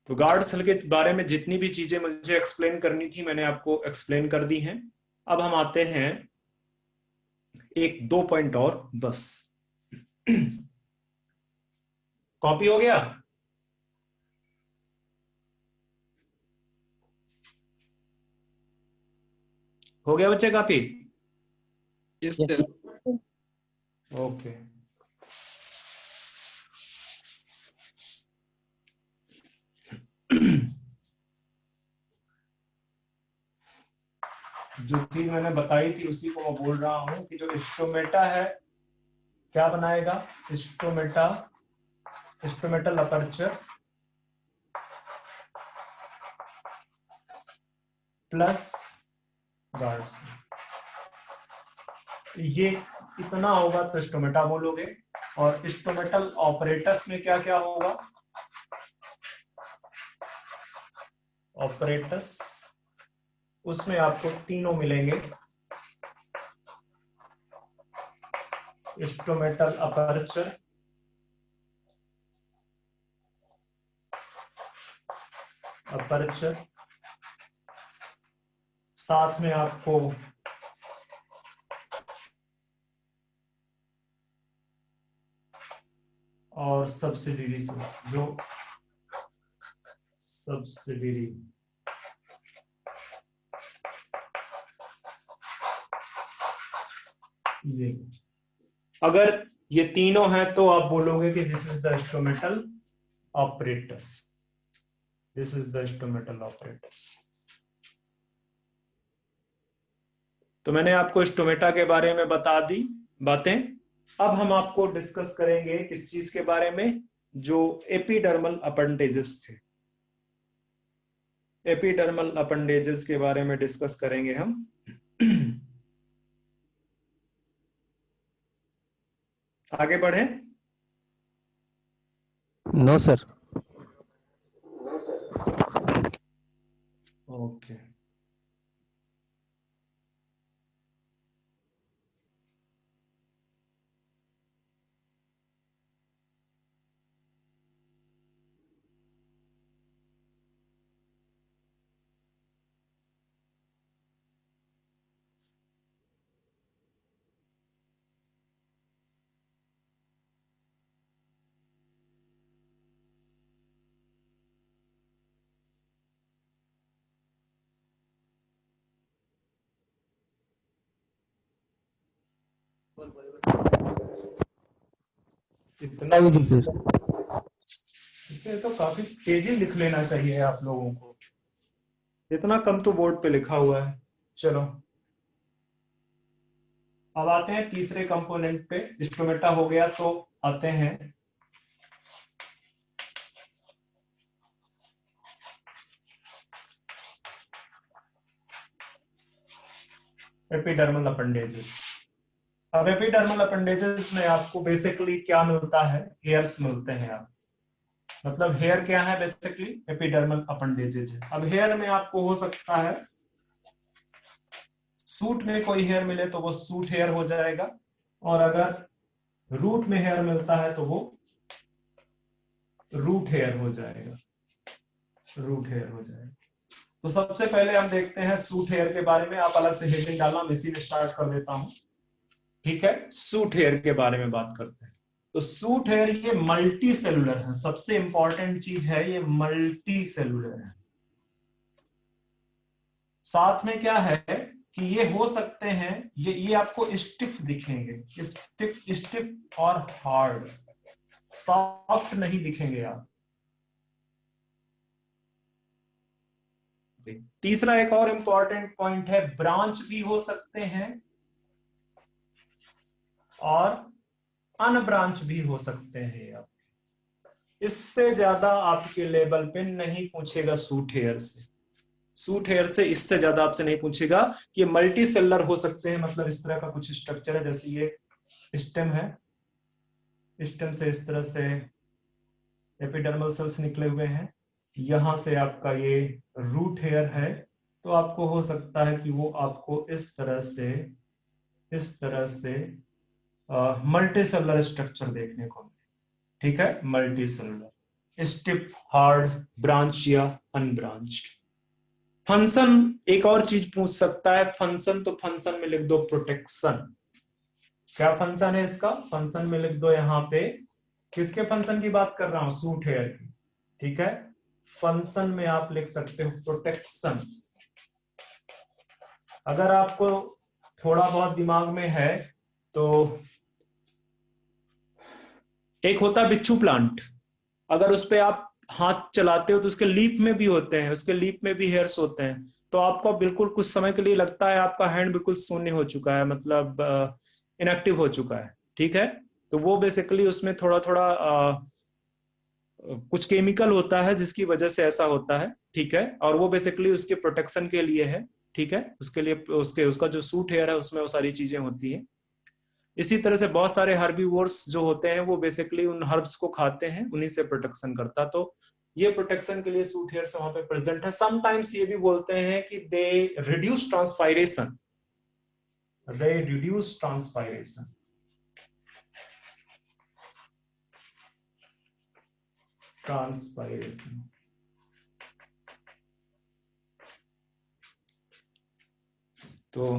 तो गार्ड सेल के बारे में जितनी भी चीजें मुझे एक्सप्लेन करनी थी मैंने आपको एक्सप्लेन कर दी हैं। अब हम आते हैं एक दो पॉइंट और बस। कॉपी हो गया? हो गया बच्चे कॉपी? Yes sir. ओके। जो चीज मैंने बताई थी उसी को मैं बोल रहा हूं कि जो स्टोमेटा है क्या बनाएगा, stomata, stomatal aperture plus guard cell, ये इतना होगा तो स्टोमेटा बोलोगे। और स्टोमेटल ऑपरेटस में क्या क्या होगा? ऑपरेटस, उसमें आपको तीनों मिलेंगे, स्टोमेटल अपर्चर, अपर्चर साथ में आपको और सब्सिडरी सेल्स, जो सब्सिडरी ये, अगर ये तीनों हैं तो आप बोलोगे कि this is the instrumental operators, this is the instrumental operators. तो मैंने आपको इंस्ट्रूमेंटा के बारे में बता दी बातें। अब हम आपको डिस्कस करेंगे किस चीज के बारे में, जो एपिडर्मल अपेंडेजेस थे। एपिडर्मल अपेंडेजेस के बारे में डिस्कस करेंगे हम। आगे बढ़े। No sir. ओके, इतना जी सर। इसे तो काफी तेजी लिख लेना चाहिए आप लोगों को, इतना कम तो बोर्ड पे लिखा हुआ है। चलो अब आते हैं तीसरे कंपोनेंट पे। इंस्ट्रूमेंटा हो गया, तो आते हैं एपिडर्मल अपेंडेजेस। अब एपिडर्मल अपेंडेजेस में आपको बेसिकली क्या मिलता है, हेयर्स मिलते हैं। आप मतलब हेयर क्या है, बेसिकली एपिडर्मल अपेंडेजेस है। अब हेयर में आपको हो सकता है सूट में कोई हेयर मिले तो वो सूट हेयर हो जाएगा, और अगर रूट में हेयर मिलता है तो वो रूट हेयर हो जाएगा, रूट हेयर हो जाएगा। तो सबसे पहले हम देखते हैं सूट हेयर के बारे में। आप अलग से हेडिंग डालना, मैं इसी में स्टार्ट कर देता हूं। ठीक है, सूट हेयर के बारे में बात करते हैं। तो सूट हेयर ये मल्टी सेलुलर है, सबसे इंपॉर्टेंट चीज है ये मल्टी सेलुलर है। साथ में क्या है कि ये हो सकते हैं, ये आपको स्टिफ दिखेंगे, स्टिफ स्टिफ और हार्ड, सॉफ्ट नहीं दिखेंगे आप। तीसरा एक और इंपॉर्टेंट पॉइंट है, ब्रांच भी हो सकते हैं और अनब्रांच भी हो सकते हैं। आप इससे ज्यादा आपके लेवल पे नहीं पूछेगा सूट हेयर से, सूट हेयर से इससे ज्यादा आपसे नहीं पूछेगा कि ये मल्टी सेलुलर हो सकते हैं। मतलब इस तरह का कुछ स्ट्रक्चर है, जैसे ये स्टेम है, स्टेम से इस तरह से एपिडर्मल सेल्स निकले हुए हैं, यहां से आपका ये रूट हेयर है। तो आपको हो सकता है कि वो आपको इस तरह से मल्टी सेलुलर स्ट्रक्चर देखने को मिले। ठीक है, multi cellular, stiff, hard, branch या अनब्रांच्ड। फंक्शन एक और चीज पूछ सकता है, फंक्शन, तो फंक्शन में लिख दो प्रोटेक्शन। क्या फंक्शन है इसका, फंक्शन में लिख दो यहां पे। किसके फंक्शन की बात कर रहा हूं, सूट हेयर की। ठीक है, फंक्शन में आप लिख सकते हो प्रोटेक्शन। अगर आपको थोड़ा बहुत दिमाग में है तो एक होता है बिच्छू प्लांट, अगर उस पे आप हाथ चलाते हो तो उसके लीफ में भी होते हैं, उसके लीफ में भी हेयर्स होते हैं। तो आपको बिल्कुल कुछ समय के लिए लगता है आपका हैंड बिल्कुल शून्य हो चुका है, मतलब इनएक्टिव हो चुका है। ठीक है, तो वो बेसिकली उसमें थोड़ा थोड़ा कुछ केमिकल होता है जिसकी वजह से ऐसा होता है। ठीक है, और वो बेसिकली उसके प्रोटेक्शन के लिए है। ठीक है, उसके लिए उसका जो सूट हेयर है उसमें वो सारी चीजें होती हैं। इसी तरह से बहुत सारे हर्बीवोर्स जो होते हैं वो बेसिकली उन हर्ब्स को खाते हैं, उन्हीं से प्रोटेक्शन करता। तो ये प्रोटेक्शन के लिए सूट हेयर्स वहां पे प्रेजेंट है। समटाइम्स ये भी बोलते हैं कि they reduce transpiration, they reduce transpiration. Transpiration तो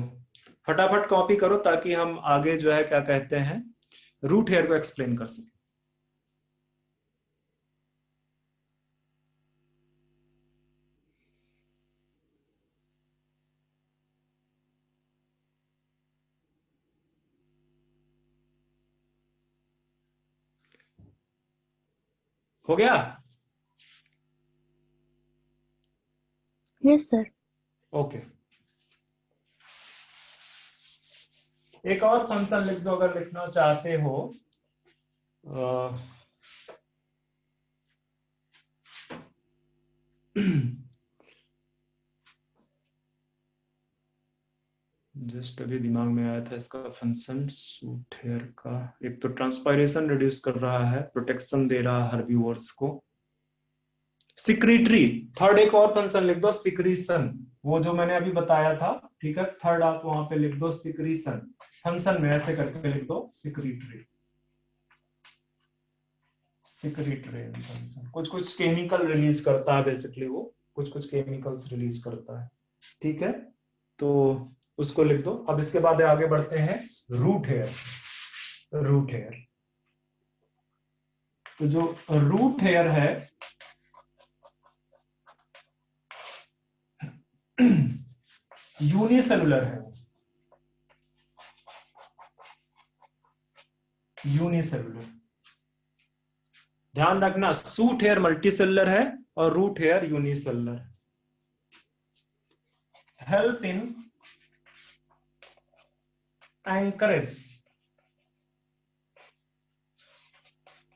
फटाफट कॉपी करो ताकि हम आगे जो है क्या कहते हैं रूट हेयर को एक्सप्लेन कर सकें। हो गया? Yes sir. ओके, एक और फंक्शन लिख दो अगर लिखना चाहते हो। जस्ट अभी दिमाग में आया था इसका फंक्शन सूट हेयर का। एक तो ट्रांसपायरेशन रिड्यूस कर रहा है, प्रोटेक्शन दे रहा है हर्बीवोर्स को। सिक्रीटरी, थर्ड एक और फंक्शन लिख दो सिक्रीशन, वो जो मैंने अभी बताया था। ठीक है, थर्ड आप वहां पे लिख दो सिक्रीशन, फंक्शन में ऐसे करके लिख दो सिक्रीटरी। सिक्रीटरी फंक्शन कुछ कुछ केमिकल रिलीज करता है, बेसिकली वो कुछ कुछ केमिकल्स रिलीज करता है। ठीक है, तो उसको लिख दो। अब इसके बाद आगे बढ़ते हैं रूट हेयर। रूट हेयर, तो जो रूट हेयर है यूनिसेलुलर है, यूनिसेलुलर। ध्यान रखना, सूट हेयर मल्टीसेलुलर है और root hair unicellular. Help in anchorage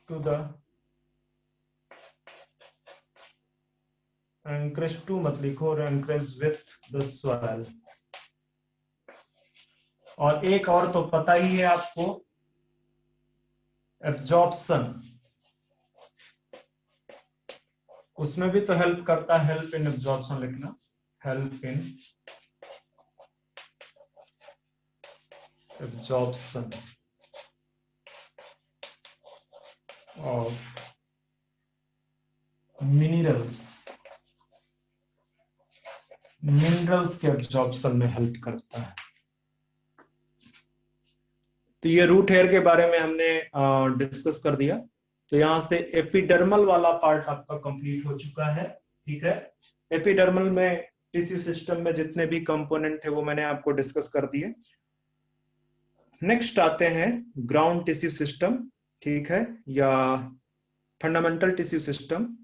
to the anchorage to मत लिखो, और एंकरेज विथ द सॉइल। और एक और तो पता ही है आपको, एब्जॉर्प्शन, उसमें भी तो हेल्प करता है। हेल्प इन एब्जॉर्प्शन लिखना, help in absorption of minerals, minerals के एब्जॉर्प्शन में हेल्प करता है। तो ये रूट हेयर के बारे में हमने डिस्कस कर दिया। तो यहां से एपिडर्मल वाला पार्ट आपका कंप्लीट हो चुका है। ठीक है, एपिडर्मल में टिश्यू सिस्टम में जितने भी कंपोनेंट थे वो मैंने आपको डिस्कस कर दिए। नेक्स्ट आते हैं ग्राउंड टिश्यू सिस्टम, ठीक है, या फंडामेंटल टिश्यू सिस्टम।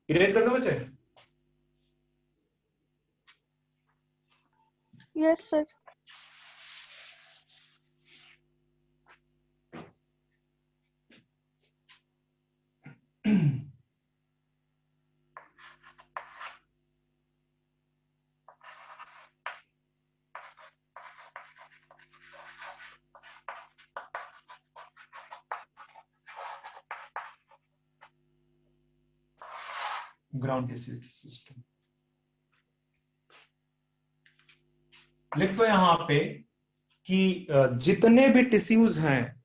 इरेज कर दो बच्चे। Yes, sir. Ground tissue system लिख दो यहां पे कि जितने भी टिश्यूज हैं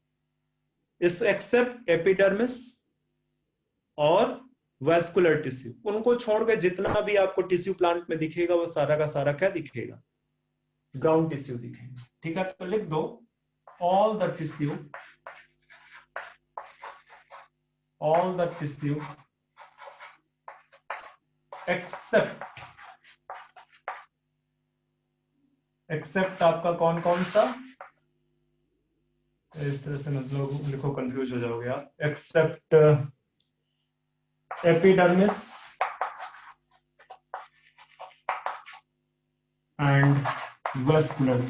इस एक्सेप्ट एपिडर्मिस और वैस्कुलर टिश्यू, उनको छोड़ के जितना भी आपको टिश्यू प्लांट में दिखेगा वो सारा का सारा क्या दिखेगा, ग्राउंड टिश्यू दिखेगा। ठीक है, तो लिख दो all the tissue, all the tissue except, except आपका कौन कौन सा, इस तरह से मतलब लिखो कंफ्यूज हो जाओगे आप। एक्सेप्ट एपिडर्मिस एंड वैस्कुलर,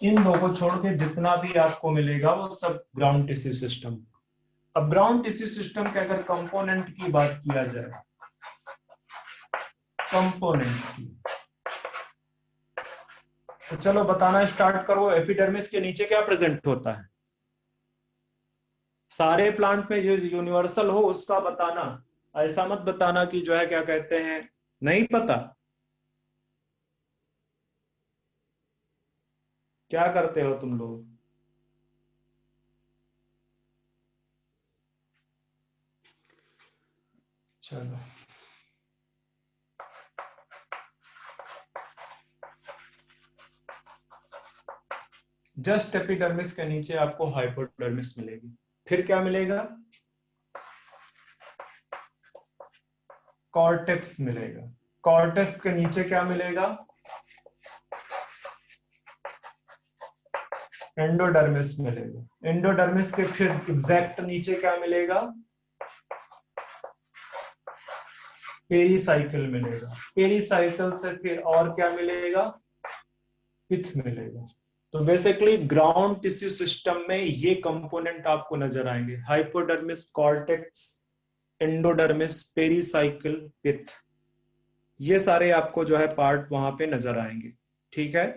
इन दो को छोड़ के जितना भी आपको मिलेगा वो सब ग्राउंड टिश्यू सिस्टम। अब ग्राउंड टिश्यू सिस्टम के अगर कंपोनेंट की बात किया जाए, कंपोनेंट की, तो चलो बताना स्टार्ट करो। एपिडर्मिस के नीचे क्या प्रेजेंट होता है? सारे प्लांट में जो यूनिवर्सल हो उसका बताना, ऐसा मत बताना कि जो है क्या कहते हैं नहीं पता। क्या करते हो तुम लोग? चलो जस्ट एपिडर्मिस के नीचे आपको हाइपोडर्मिस मिलेगी। फिर क्या मिलेगा? कॉर्टेक्स मिलेगा। कॉर्टेक्स के नीचे क्या मिलेगा? एंडोडर्मिस मिलेगा। एंडोडर्मिस के फिर एग्जैक्ट नीचे क्या मिलेगा? पेरीसाइकिल मिलेगा। पेरीसाइकिल से फिर और क्या मिलेगा? पिथ मिलेगा। तो बेसिकली ग्राउंड टिश्यू सिस्टम में ये कंपोनेंट आपको नजर आएंगे, hypodermis, cortex, endodermis, pericycle, pith. ये सारे आपको जो है पार्ट वहां पे नजर आएंगे। ठीक है।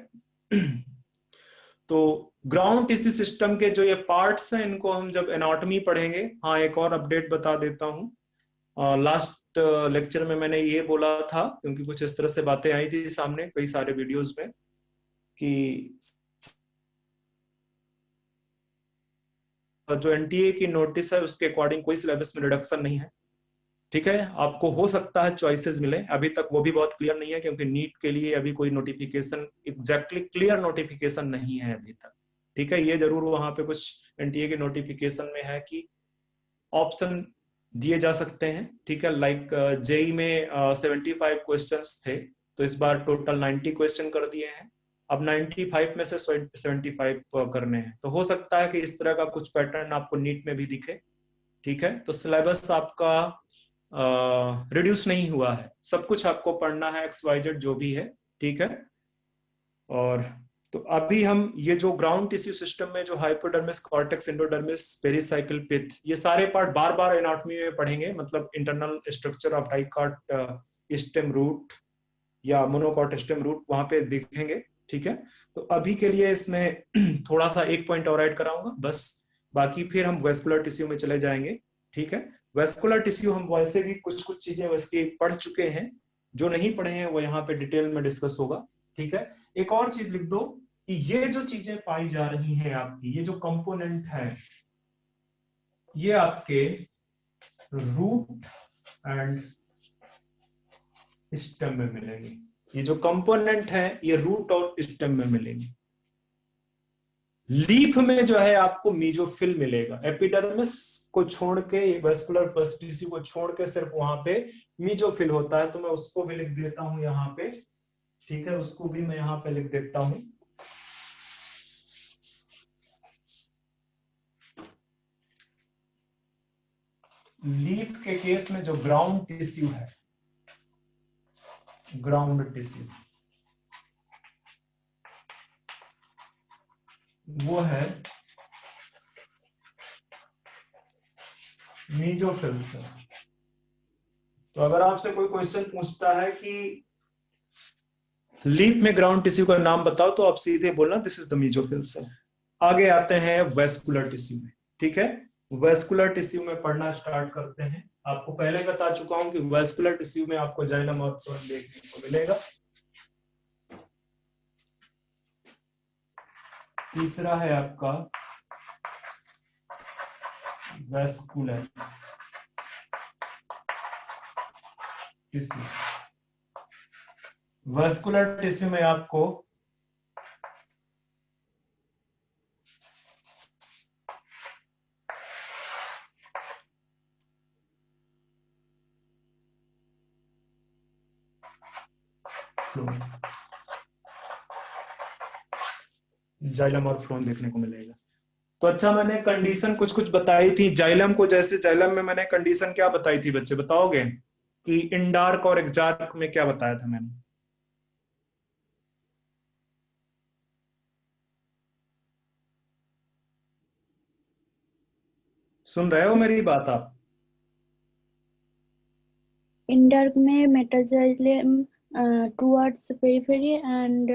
तो ग्राउंड टिश्यू सिस्टम के जो ये पार्ट्स हैं इनको हम जब एनाटॉमी पढ़ेंगे। हाँ, एक और अपडेट बता देता हूँ। लास्ट लेक्चर में मैंने ये बोला था, क्योंकि कुछ इस तरह से बातें आई थी सामने कई सारे वीडियोस में, कि जो एनटीए की नोटिस है उसके अकॉर्डिंग कोई सिलेबस में रिडक्शन नहीं है। ठीक है, आपको हो सकता है चॉइसेस मिले, अभी तक वो भी बहुत क्लियर नहीं है, क्योंकि नीट के लिए अभी कोई नोटिफिकेशन, एग्जैक्टली क्लियर नोटिफिकेशन नहीं है अभी तक। ठीक है, ये जरूर वहां पे कुछ एनटीए के नोटिफिकेशन में है कि ऑप्शन दिए जा सकते हैं। ठीक है, लाइक जेई में 75 क्वेश्चंस थे, तो इस बार टोटल 90 क्वेश्चन कर दिए हैं। अब 95 में से 75 करने हैं, तो हो सकता है कि इस तरह का कुछ पैटर्न आपको नीट में भी दिखे। ठीक है, तो सिलेबस आपका रिड्यूस नहीं हुआ है, सब कुछ आपको पढ़ना है, XYZ जो भी है। ठीक है, और तो अभी हम ये जो ग्राउंड टिश्यू सिस्टम में जो hypodermis, cortex, endodermis, pericycle, pith, ये सारे पार्ट बार बार एनाटॉमी में पढ़ेंगे, मतलब internal structure of dicot stem root या मोनोकॉट स्टेम रूट वहां पे दिखेंगे। ठीक है, तो अभी के लिए इसमें थोड़ा सा एक पॉइंट और ऐड कराऊंगा बस, बाकी फिर हम वेस्कुलर टिश्यू में चले जाएंगे। ठीक है, वेस्कुलर टिश्यू हम वैसे भी कुछ कुछ चीजें वैसे पढ़ चुके हैं, जो नहीं पढ़े हैं वो यहाँ पे डिटेल में डिस्कस होगा। ठीक है, एक और चीज लिख दो कि ये जो चीजें पाई जा रही हैं आपकी, ये जो कंपोनेंट है, ये आपके रूट एंड स्टेम में मिलेंगे। ये जो कंपोनेंट है ये रूट और स्टेम में मिलेंगे। लीफ में जो है आपको मीजोफिल मिलेगा, एपिडर्मिस को छोड़ के, वेस्कुलर टिश्यू को छोड़ के सिर्फ वहां पे मीजोफिल होता है, तो मैं उसको भी लिख देता हूं यहाँ पे। ठीक है, उसको भी मैं यहाँ पे लिख देता हूं। लीफ के केस में जो ग्राउंड टिश्यू है, ग्राउंड टिश्यू वो है मीजोफिल से। तो अगर आपसे कोई क्वेश्चन पूछता है कि लीफ में ग्राउंड टिश्यू का नाम बताओ, तो आप सीधे बोलना this is the mesophyll cell. आगे आते हैं वेस्कुलर टिश्यू में। ठीक है, वेस्कुलर टिश्यू में पढ़ना स्टार्ट करते हैं। आपको पहले बता चुका हूं कि वेस्कुलर टिश्यू में आपको जाइलम और फ्लोएम देखने को मिलेगा। तीसरा है आपका वेस्कुलर टिश्यू। वेस्कुलर टिश्यू में आपको जाइलम और फ्लोएम देखने को मिलेगा। तो अच्छा, मैंने कंडीशन कुछ कुछ बताई थी जाइलम को, जैसे जाइलम में मैंने कंडीशन क्या बताई थी बच्चे, बताओगे कि इंडार्क और एक्जार्क में क्या बताया था मैंने? सुन रहे हो मेरी बात आप? इंडर्क में metaxylem towards periphery and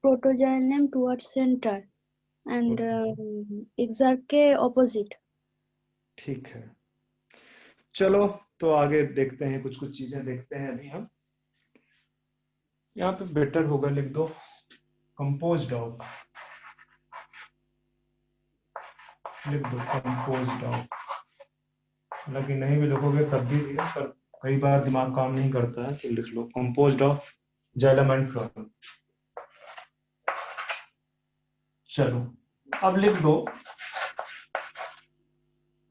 protoxylem towards center and exarch के opposite। ठीक है, चलो तो आगे देखते हैं, कुछ कुछ चीजें देखते हैं अभी हम। यहाँ पे बेटर होगा लिख दो कंपोज्ड ऑफ, लिख दो कंपोज्ड ऑफ, हालांकि नहीं भी लिखोगे तब भी दिया, पर कई बार दिमाग काम नहीं करता है, तो लिख लो composed of xylem and phloem. चलो अब लिख दो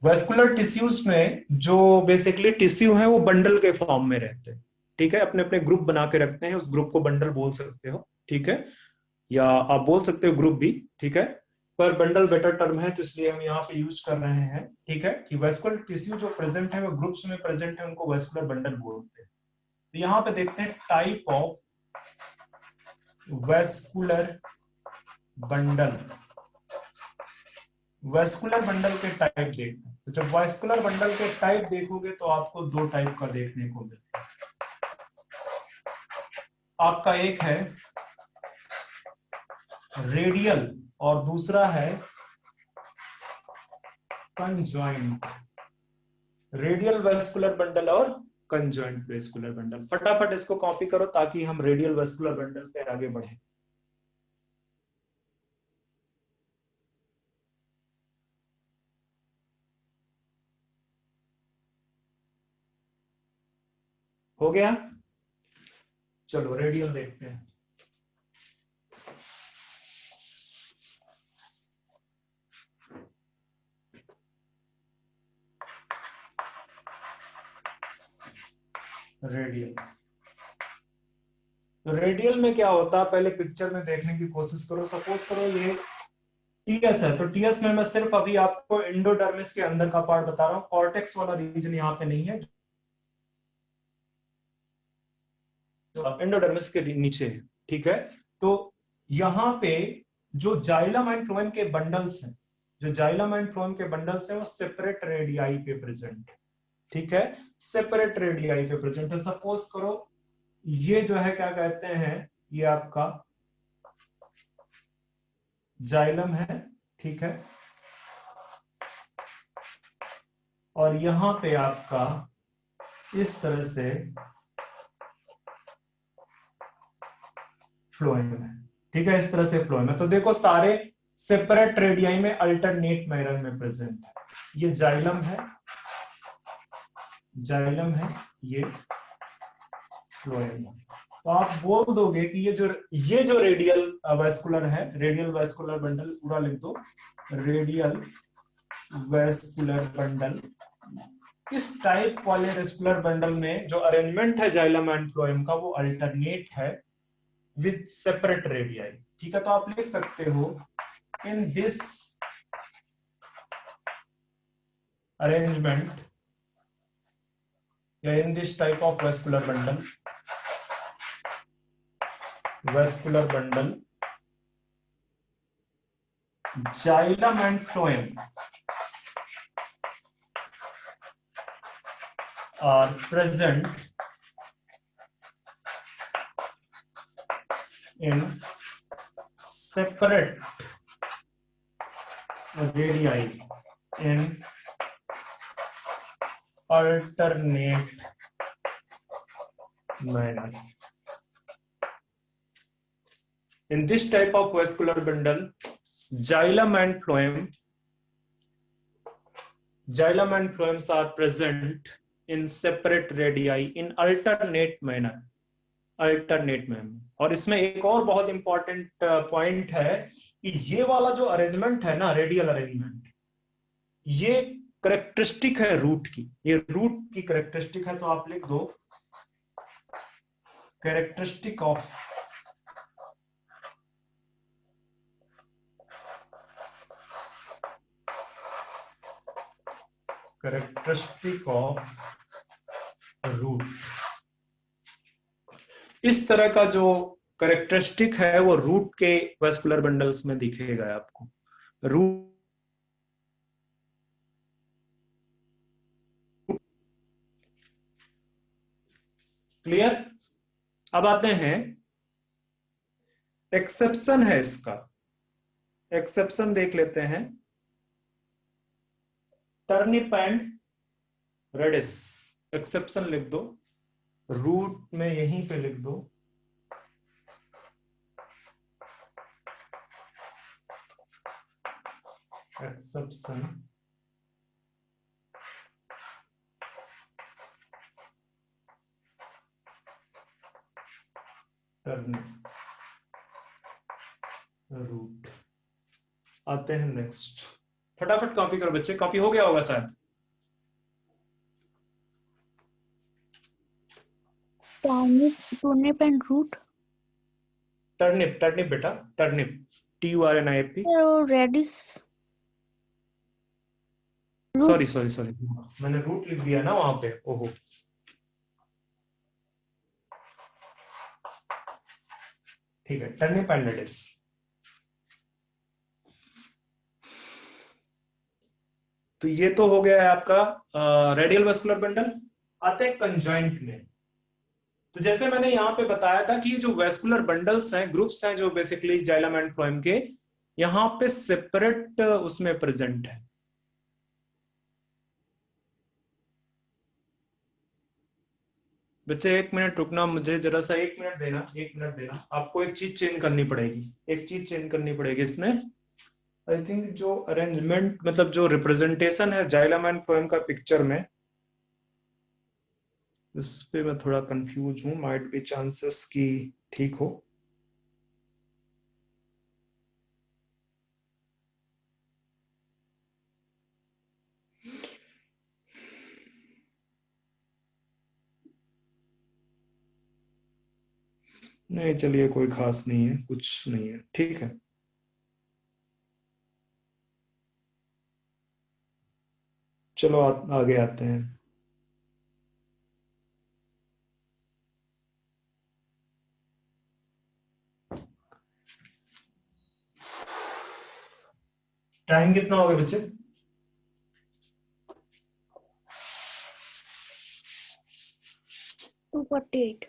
वेस्कुलर टिश्यूज में जो बेसिकली टिश्यू है वो बंडल के फॉर्म में रहते हैं, ठीक है, अपने अपने ग्रुप बना के रखते हैं, उस ग्रुप को बंडल बोल सकते हो, ठीक है, या आप बोल सकते हो ग्रुप भी, ठीक है, पर बंडल बेटर टर्म है तो इसलिए हम यहाँ पे यूज कर रहे हैं, ठीक है, कि वेस्कुलर टिश्यू जो प्रेजेंट है वो ग्रुप्स में प्रेजेंट है, उनको वेस्कुलर बंडल बोलते हैं। तो यहाँ पे देखते हैं type of vascular bundle. Vascular bundle के टाइप देखते हैं, तो जब वेस्कुलर बंडल के टाइप देखोगे तो आपको दो टाइप का देखने को मिलता है। आपका एक है रेडियल और दूसरा है कंजॉइंट। रेडियल वेस्कुलर बंडल और कंजॉइंट वेस्कुलर बंडल। फटाफट इसको कॉपी करो ताकि हम रेडियल वेस्कुलर बंडल पे आगे बढ़े। हो गया? चलो रेडियल देखते हैं। रेडियल, तो रेडियल में क्या होता है पहले पिक्चर में देखने की कोशिश करो। सपोज करो ये टीएस है, तो टीएस में मैं सिर्फ अभी आपको एंडोडर्मिस के अंदर का पार्ट बता रहा हूँ, कॉर्टेक्स वाला रीजन यहाँ पे नहीं है, एंडोडर्मिस के नीचे है, ठीक है। तो यहाँ पे जो जाइलम एंड फ्लोएम के बंडल्स हैं, जो जाइलम एंड फ्लोएम के बंडल्स हैं वो सेपरेट रेडियाई पे प्रेजेंट है, ठीक है, सेपरेट रेडियाई पे प्रेजेंट है। सपोज करो ये जो है क्या कहते हैं, ये आपका जाइलम है, ठीक है, और यहां पे आपका इस तरह से फ्लोएम है, ठीक है, इस तरह से फ्लोएम है। तो देखो सारे सेपरेट रेडियाई में अल्टरनेट मैनर में प्रेजेंट है। ये जाइलम है, जाइलम है, ये फ्लोएम है। तो आप बोल दोगे कि ये जो रेडियल वेस्कुलर है, रेडियल वेस्कुलर बंडल पूरा लिख दो, रेडियल वेस्कुलर बंडल। इस टाइप वाले वेस्कुलर बंडल में जो अरेंजमेंट है जाइलम एंड फ्लोएम का वो अल्टरनेट है विद सेपरेट रेडियाई, ठीक है। तो आप लिख सकते हो इन दिस अरेंजमेंट या in this type of vascular bundle, vascular bundle xylem and phloem are present in separate radii in alternate manner. In this type of vascular bundle, xylem and phloems are present in separate radii in alternate manner. Alternate में। और इसमें एक और बहुत important point है कि ये वाला जो अरेंजमेंट है ना, रेडियल अरेंजमेंट, ये करेक्टरिस्टिक है रूट की, ये रूट की करेक्टरिस्टिक है। तो आप लिख दो कैरेक्टरिस्टिक ऑफ रूट। इस तरह का जो करेक्टरिस्टिक है वो रूट के वेस्कुलर बंडल्स में दिखेगा आपको। Root clear? अब आते हैं एक्सेप्शन है इसका, एक्सेप्शन देख लेते हैं। टर्निप एंड रेडिस, एक्सेप्शन लिख दो, रूट में यहीं पे लिख दो, एक्सेप्शन टर्निप, रूट। आते हैं नेक्स्ट। फटाफट कॉपी करो बच्चे, कॉपी हो गया होगा शायद। turnip and root. Turnip, turnip बेटा, turnip, TURNIP। Radish. Sorry sorry sorry, मैंने रूट लिख दिया ना वहां पे, ओहो। ठीक है, टर्निप एंड रेडिश। तो ये तो हो गया है आपका रेडियल वेस्कुलर बंडल। आते हैं कंजॉइंट में। तो जैसे मैंने यहाँ पे बताया था कि जो वेस्कुलर बंडल्स हैं, ग्रुप्स हैं जो बेसिकली जाइलम एंड फ्लोएम के, यहाँ पे सेपरेट उसमें प्रेजेंट है। बच्चे 1 मिनट रुकना, मुझे जरा सा 1 मिनट देना, 1 मिनट देना। आपको एक चीज चेंज करनी पड़ेगी, एक चीज चेंज करनी पड़ेगी इसमें। आई थिंक जो अरेंजमेंट, मतलब जो रिप्रेजेंटेशन है जाइलम एंड फ्लोएम का पिक्चर में, इस पे मैं थोड़ा कंफ्यूज हूं। माइट बी चांसेस कि ठीक हो। नहीं चलिए, कोई खास नहीं है, कुछ नहीं है, ठीक है। चलो आगे आते हैं। टाइम कितना हो गया बच्चे? Two 48.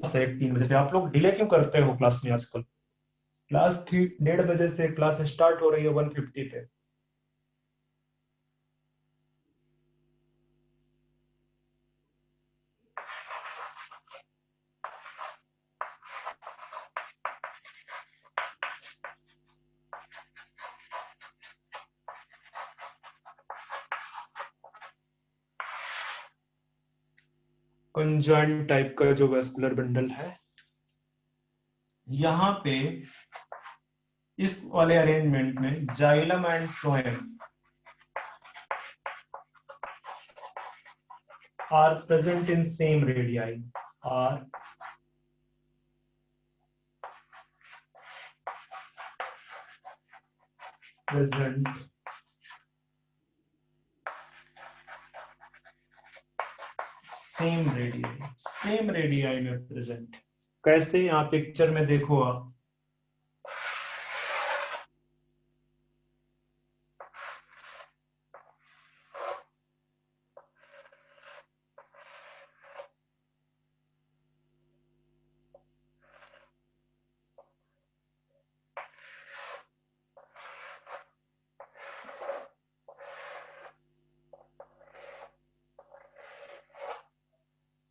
से 3 बजे से आप लोग डिले क्यों करते हो क्लास में आजकल? क्लास 1:30 से क्लास स्टार्ट हो रही है 1:50 पे। कंजॉइंट टाइप का जो वेस्कुलर बंडल है, यहां पे इस वाले अरेंजमेंट में xylem and phloem are present in same radii, are present same radii में प्रेजेंट। कैसे? यहाँ पिक्चर में देखो आप,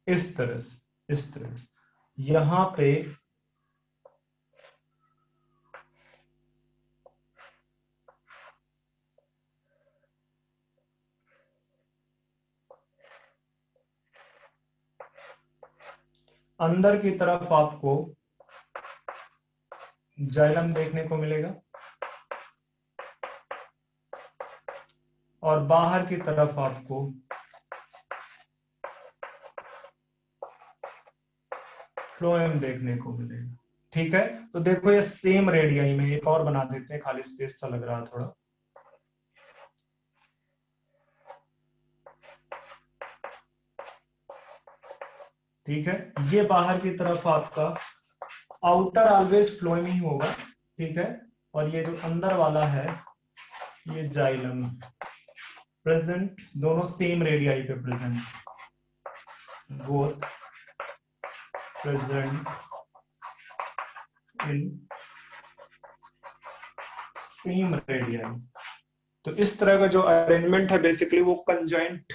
इस तरह से यहां पे अंदर की तरफ आपको जाइलम देखने को मिलेगा और बाहर की तरफ आपको फ्लोएम देखने को मिलेगा। ठीक है, तो देखो ये सेम रेडियाई में, एक और बना देते हैं, खाली स्पेस सा लग रहा थोड़ा। ठीक है, ये बाहर की तरफ आपका आउटर ऑलवेज फ्लोएम ही होगा। ठीक है, और ये जो अंदर वाला है ये जाइलम प्रेजेंट, दोनों सेम रेडियाई पे present, both present in same radii. तो इस तरह का जो अरेंजमेंट है बेसिकली वो कंजॉइंट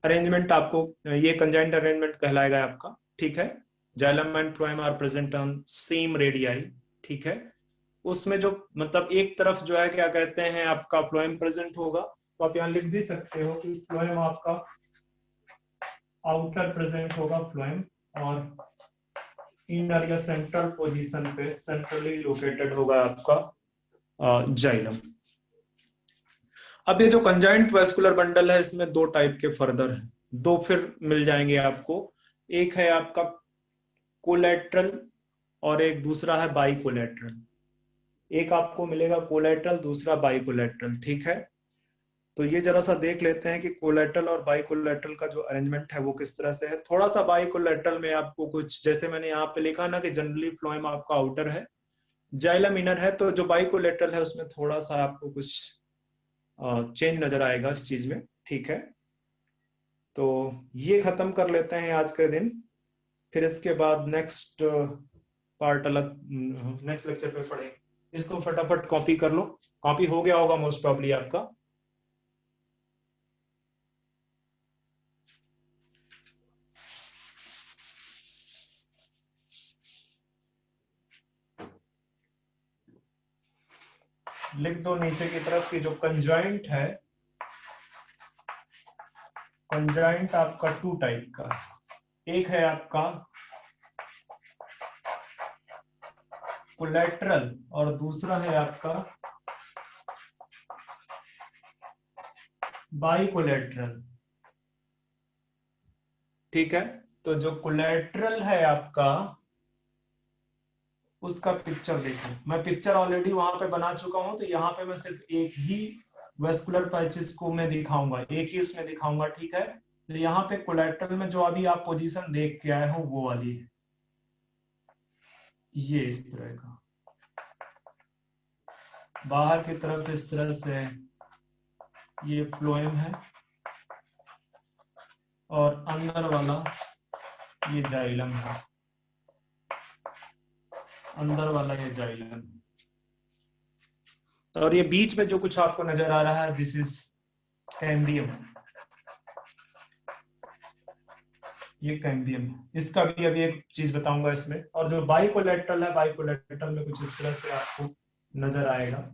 अरेंजमेंट, आपको ये कंजॉइंट अरेंजमेंट कहलाएगा आपका। ठीक है, xylem and phloem are present on same radii. ठीक है, उसमें जो मतलब एक तरफ जो है क्या कहते हैं आपका फ्लोएम प्रेजेंट होगा, तो आप यहाँ लिख भी सकते हो कि फ्लोएम आपका आउटर प्रेजेंट होगा फ्लोएम, और इनर या सेंट्रल पोजीशन पे सेंट्रली लोकेटेड होगा आपका जाइलम। अब ये जो कंजाइंट वेस्कुलर बंडल है, इसमें दो टाइप के फर्दर हैं, दो फिर मिल जाएंगे आपको। एक है आपका कोलेट्रल और एक दूसरा है बाई कोलेट्रल। एक आपको मिलेगा कोलेट्रल, दूसरा बाई कोलेट्रल, ठीक है। तो ये जरा सा देख लेते हैं कि कोलेट्रल और बाई कोलेट्रल का जो अरेंजमेंट है वो किस तरह से है। थोड़ा सा बाई कोलेट्रल में आपको कुछ, जैसे मैंने यहाँ पे लिखा ना कि जनरली फ्लोएम आपका आउटर है, जाइलम इनर है, तो जो बाई कोलेट्रल है उसमें थोड़ा सा आपको कुछ चेंज नजर आएगा इस चीज में, ठीक है। तो ये खत्म कर लेते हैं आज के दिन, फिर इसके बाद नेक्स्ट पार्ट अलग नेक्स्ट लेक्चर पे पढ़ेंगे। इसको फटाफट कॉपी कर लो, कॉपी हो गया होगा मोस्ट प्रॉब्ली आपका। लिख दो नीचे की तरफ की जो कंजॉइंट है, कंजॉइंट आपका टू टाइप का, एक है आपका कोलेट्रल और दूसरा है आपका बाई कोलेट्रल, ठीक है। तो जो कोलेट्रल है आपका उसका पिक्चर देखो, मैं पिक्चर ऑलरेडी वहां पे बना चुका हूं, तो यहाँ पे मैं सिर्फ एक ही वेस्कुलर पैचेस को मैं दिखाऊंगा, एक ही उसमें दिखाऊंगा, ठीक है। तो यहाँ पे कोलेट्रल में जो अभी आप पोजीशन देख के आए हो वो वाली है, ये इस तरह का, बाहर की तरफ इस तरह से ये फ्लोएम है और अंदर वाला ये जाइलम है, अंदर वाला ये जाइलम, और ये बीच में जो कुछ आपको नजर आ रहा है दिस इज कैम्बियम, ये कैम्बियम है। इसका भी अभी एक चीज बताऊंगा इसमें। और जो बाई कोलेट्रल है, बाई कोलेट्रल में कुछ इस तरह से आपको नजर आएगा।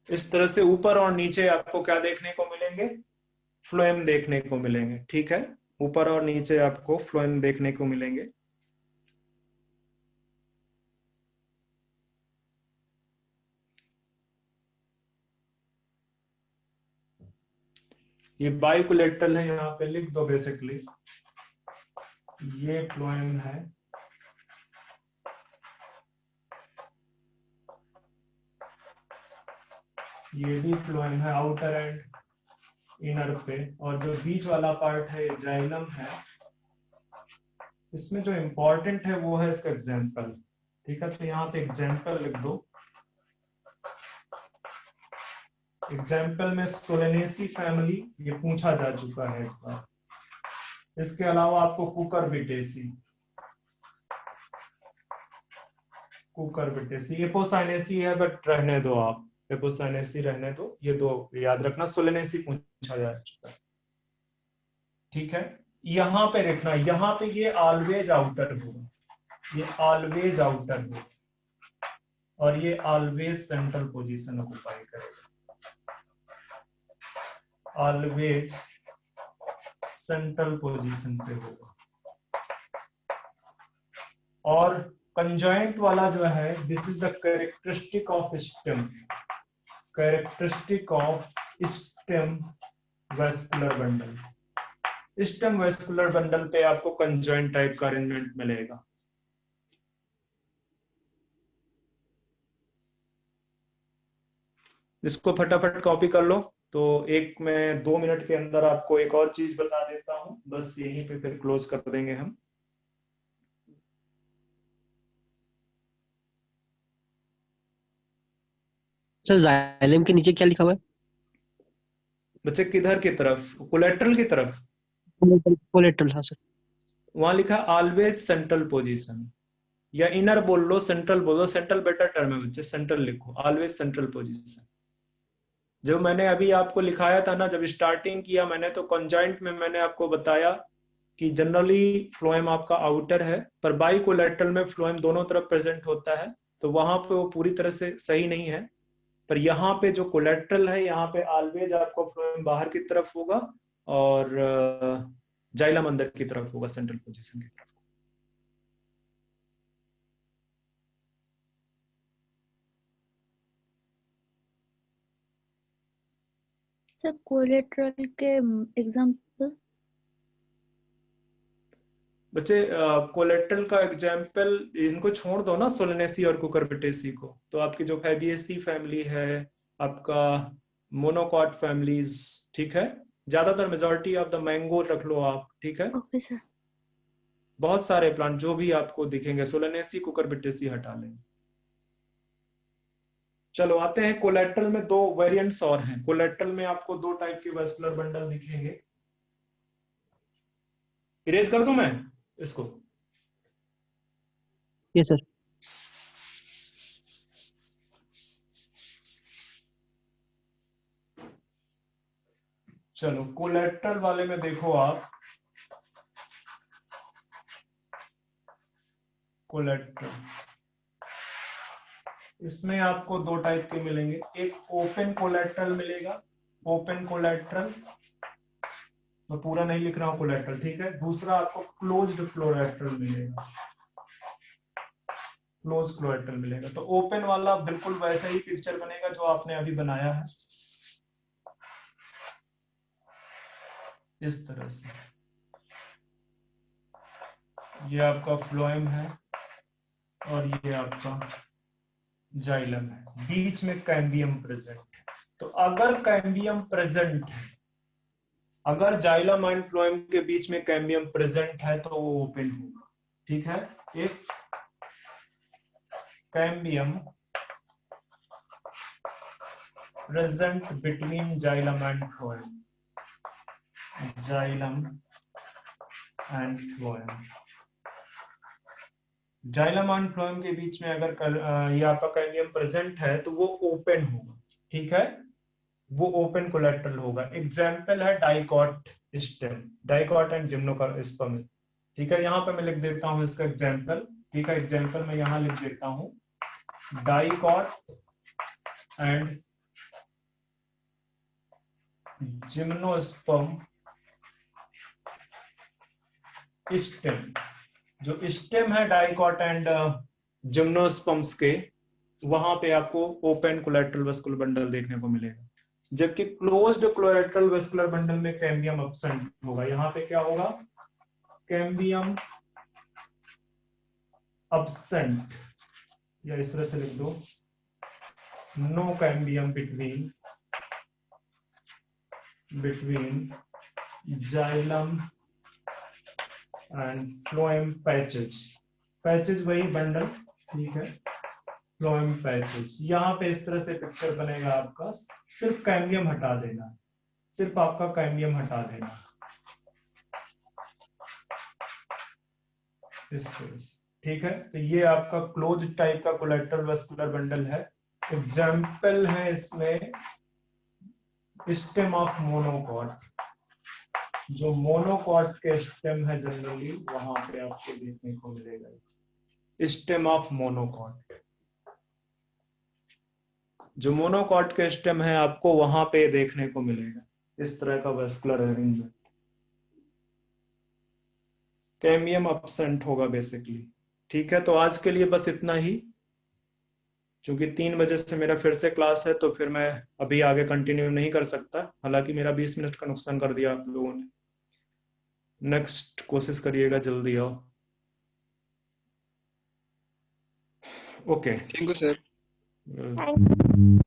इस तरह से ऊपर और नीचे आपको क्या देखने को मिलेंगे, फ्लोएम देखने को मिलेंगे, ठीक है। ऊपर और नीचे आपको फ्लोएम देखने को मिलेंगे। ये बाई कोलेट्रल है, यहाँ पे लिख दो बेसिकली, ये फ्लोएम है, ये भी फ्लोएम है आउटर एंड इनर पे, और जो बीच वाला पार्ट है जाइलम है। इसमें जो इंपॉर्टेंट है वो है इसका एग्जाम्पल, ठीक है। तो यहाँ पे एग्जाम्पल लिख दो। एग्जाम्पल में सोलेनेसी फैमिली ये पूछा जा चुका है एक बार। इसके अलावा आपको कुकुरबिटेसी, कुकुरबिटेसी, एपोसाइनेसी है बट रहने दो आप, एपोसाइनेसी रहने दो, ये दो याद रखना। सोलेनेसी पूछा जा चुका है, ठीक है। यहाँ पे रखना, यहाँ पे ये ऑलवेज आउटर होगा, ये ऑलवेज आउटर होगा, और ये ऑलवेज सेंट्रल पोजीशन ऑक्युपाई करेगा, ऑलवेज सेंट्रल पोजीशन पे होगा। और कंजॉइंट वाला जो है, this is the characteristic of stem, characteristic of stem vascular bundle. Stem vascular bundle पे आपको कंजॉइंट टाइप का अरेंजमेंट मिलेगा। इसको फटाफट कॉपी कर लो। तो एक मैं 2 मिनट के अंदर आपको एक और चीज बता देता हूं, बस यहीं पे फिर क्लोज कर देंगे हम। सर जाइलम के नीचे क्या लिखा हुआ है? बच्चे किधर की तरफ, कोलेट्रल की तरफ, कोलेट्रल, हाँ सर। वहां लिखा ऑलवेज सेंट्रल पोजीशन, या इनर बोल लो, सेंट्रल बोलो, सेंट्रल बेटर टर्म है बच्चे, सेंट्रल लिखो, ऑलवेज सेंट्रल पोजीशन। जो मैंने अभी आपको लिखाया था ना, जब स्टार्टिंग किया मैंने, तो कंजॉइंट में मैंने आपको बताया कि जनरली फ्लोएम आपका आउटर है, पर बाई कोलेट्रल में फ्लोएम दोनों तरफ प्रेजेंट होता है, तो वहां पे वो पूरी तरह से सही नहीं है। पर यहाँ पे जो कोलेट्रल है, यहाँ पे ऑलवेज आपको फ्लोएम बाहर की तरफ होगा और जाइलम अंदर की तरफ होगा, सेंट्रल पोजीशन की तरफ। सर कोलेट्रल के एग्जाम्पल। बच्चे कोलेट्रल का एग्जाम्पल इनको छोड़ दो ना, सोलेनेसी और कुकुरबिटेसी को। तो आपकी जो फैबिएसी फैमिली है, आपका मोनोकॉट फैमिलीज, ठीक है, ज्यादातर मेजॉरिटी ऑफ द मैंगो रख लो आप, ठीक है। Okay sir. बहुत सारे प्लांट जो भी आपको दिखेंगे, सोलेनेसी कुकुरबिटेसी हटा लेंगे। चलो आते हैं कोलेट्रल में। दो वेरिएंट्स और हैं कोलेट्रल में, आपको दो टाइप के वेस्कुलर बंडल दिखेंगे। इरेज कर दूं मैं इसको? Yes sir. चलो कोलेट्रल वाले में देखो आप, कोलेट्रल इसमें आपको दो टाइप के मिलेंगे। एक ओपन कोलेट्रल मिलेगा, ओपन कोलेट्रल, मैं पूरा नहीं लिख रहा हूं कोलेट्रल, ठीक है। दूसरा आपको क्लोज्ड कोलेट्रल मिलेगा, क्लोज कोलेट्रल मिलेगा। तो ओपन वाला बिल्कुल वैसा ही पिक्चर बनेगा जो आपने अभी बनाया है, इस तरह से। ये आपका फ्लोएम है और ये आपका जाइलम है, बीच में कैम्बियम प्रेजेंट है। तो अगर कैम्बियम प्रेजेंट है, अगर जाइलम एंड फ्लोएम के बीच में कैम्बियम प्रेजेंट है, तो वो ओपन होगा, ठीक है। If cambium present between xylem and phloem, xylem and phloem, xylem and phloem के बीच में अगर ये आपका कैम्बियम प्रेजेंट है, तो वो ओपन होगा, ठीक है, वो ओपन कोलेट्रल होगा। एग्जाम्पल है dicot stem, dicot and gymnosperm, ठीक है। यहाँ पे मैं लिख देता हूँ इसका एग्जाम्पल, ठीक है। एग्जाम्पल मैं यहाँ लिख देता हूँ, डाइकॉट एंड जिम्नोस्पर्म स्टेम। जो स्टेम है डाइकॉट एंड जिम्नोस्पर्म्स के, वहां पे आपको ओपन कोलेट्रल वेस्कुलर बंडल देखने को मिलेगा। जबकि क्लोज्ड कोलेट्रल वेस्कुलर बंडल में कैम्बियम एब्सेंट होगा। यहाँ पे क्या होगा? कैम्बियम एब्सेंट, या इस तरह से लिख दो, no cambium between xylem and phloem patches. Patches वही बंडल, ठीक है, फ्लोएम पैचेज। यहाँ पे इस तरह से पिक्चर बनेगा आपका, सिर्फ कैम्बियम हटा देना, सिर्फ आपका कैम्बियम हटा देना, इस तरह से, ठीक है। तो ये आपका क्लोज टाइप का कोलेट्रल वेस्कुलर बंडल है। एग्जाम्पल है इसमें स्टेम ऑफ मोनोकॉट, जो मोनोकॉट के स्टेम है जनरली वहां पे आपको देखने को मिलेगा, स्टेम ऑफ मोनोकॉट। जो मोनोकॉट के स्टेम है आपको वहां पे देखने को मिलेगा, इस तरह का वेस्कुलर अरेंजमेंट। कैम्बियम एब्सेंट होगा बेसिकली, ठीक है। तो आज के लिए बस इतना ही, क्योंकि 3 बजे से मेरा फिर से क्लास है, तो फिर मैं अभी आगे कंटिन्यू नहीं कर सकता। हालांकि मेरा 20 मिनट का नुकसान कर दिया आप लोगों ने। नेक्स्ट कोशिश करिएगा जल्दी आओ। Okay, Thank you, sir. Thank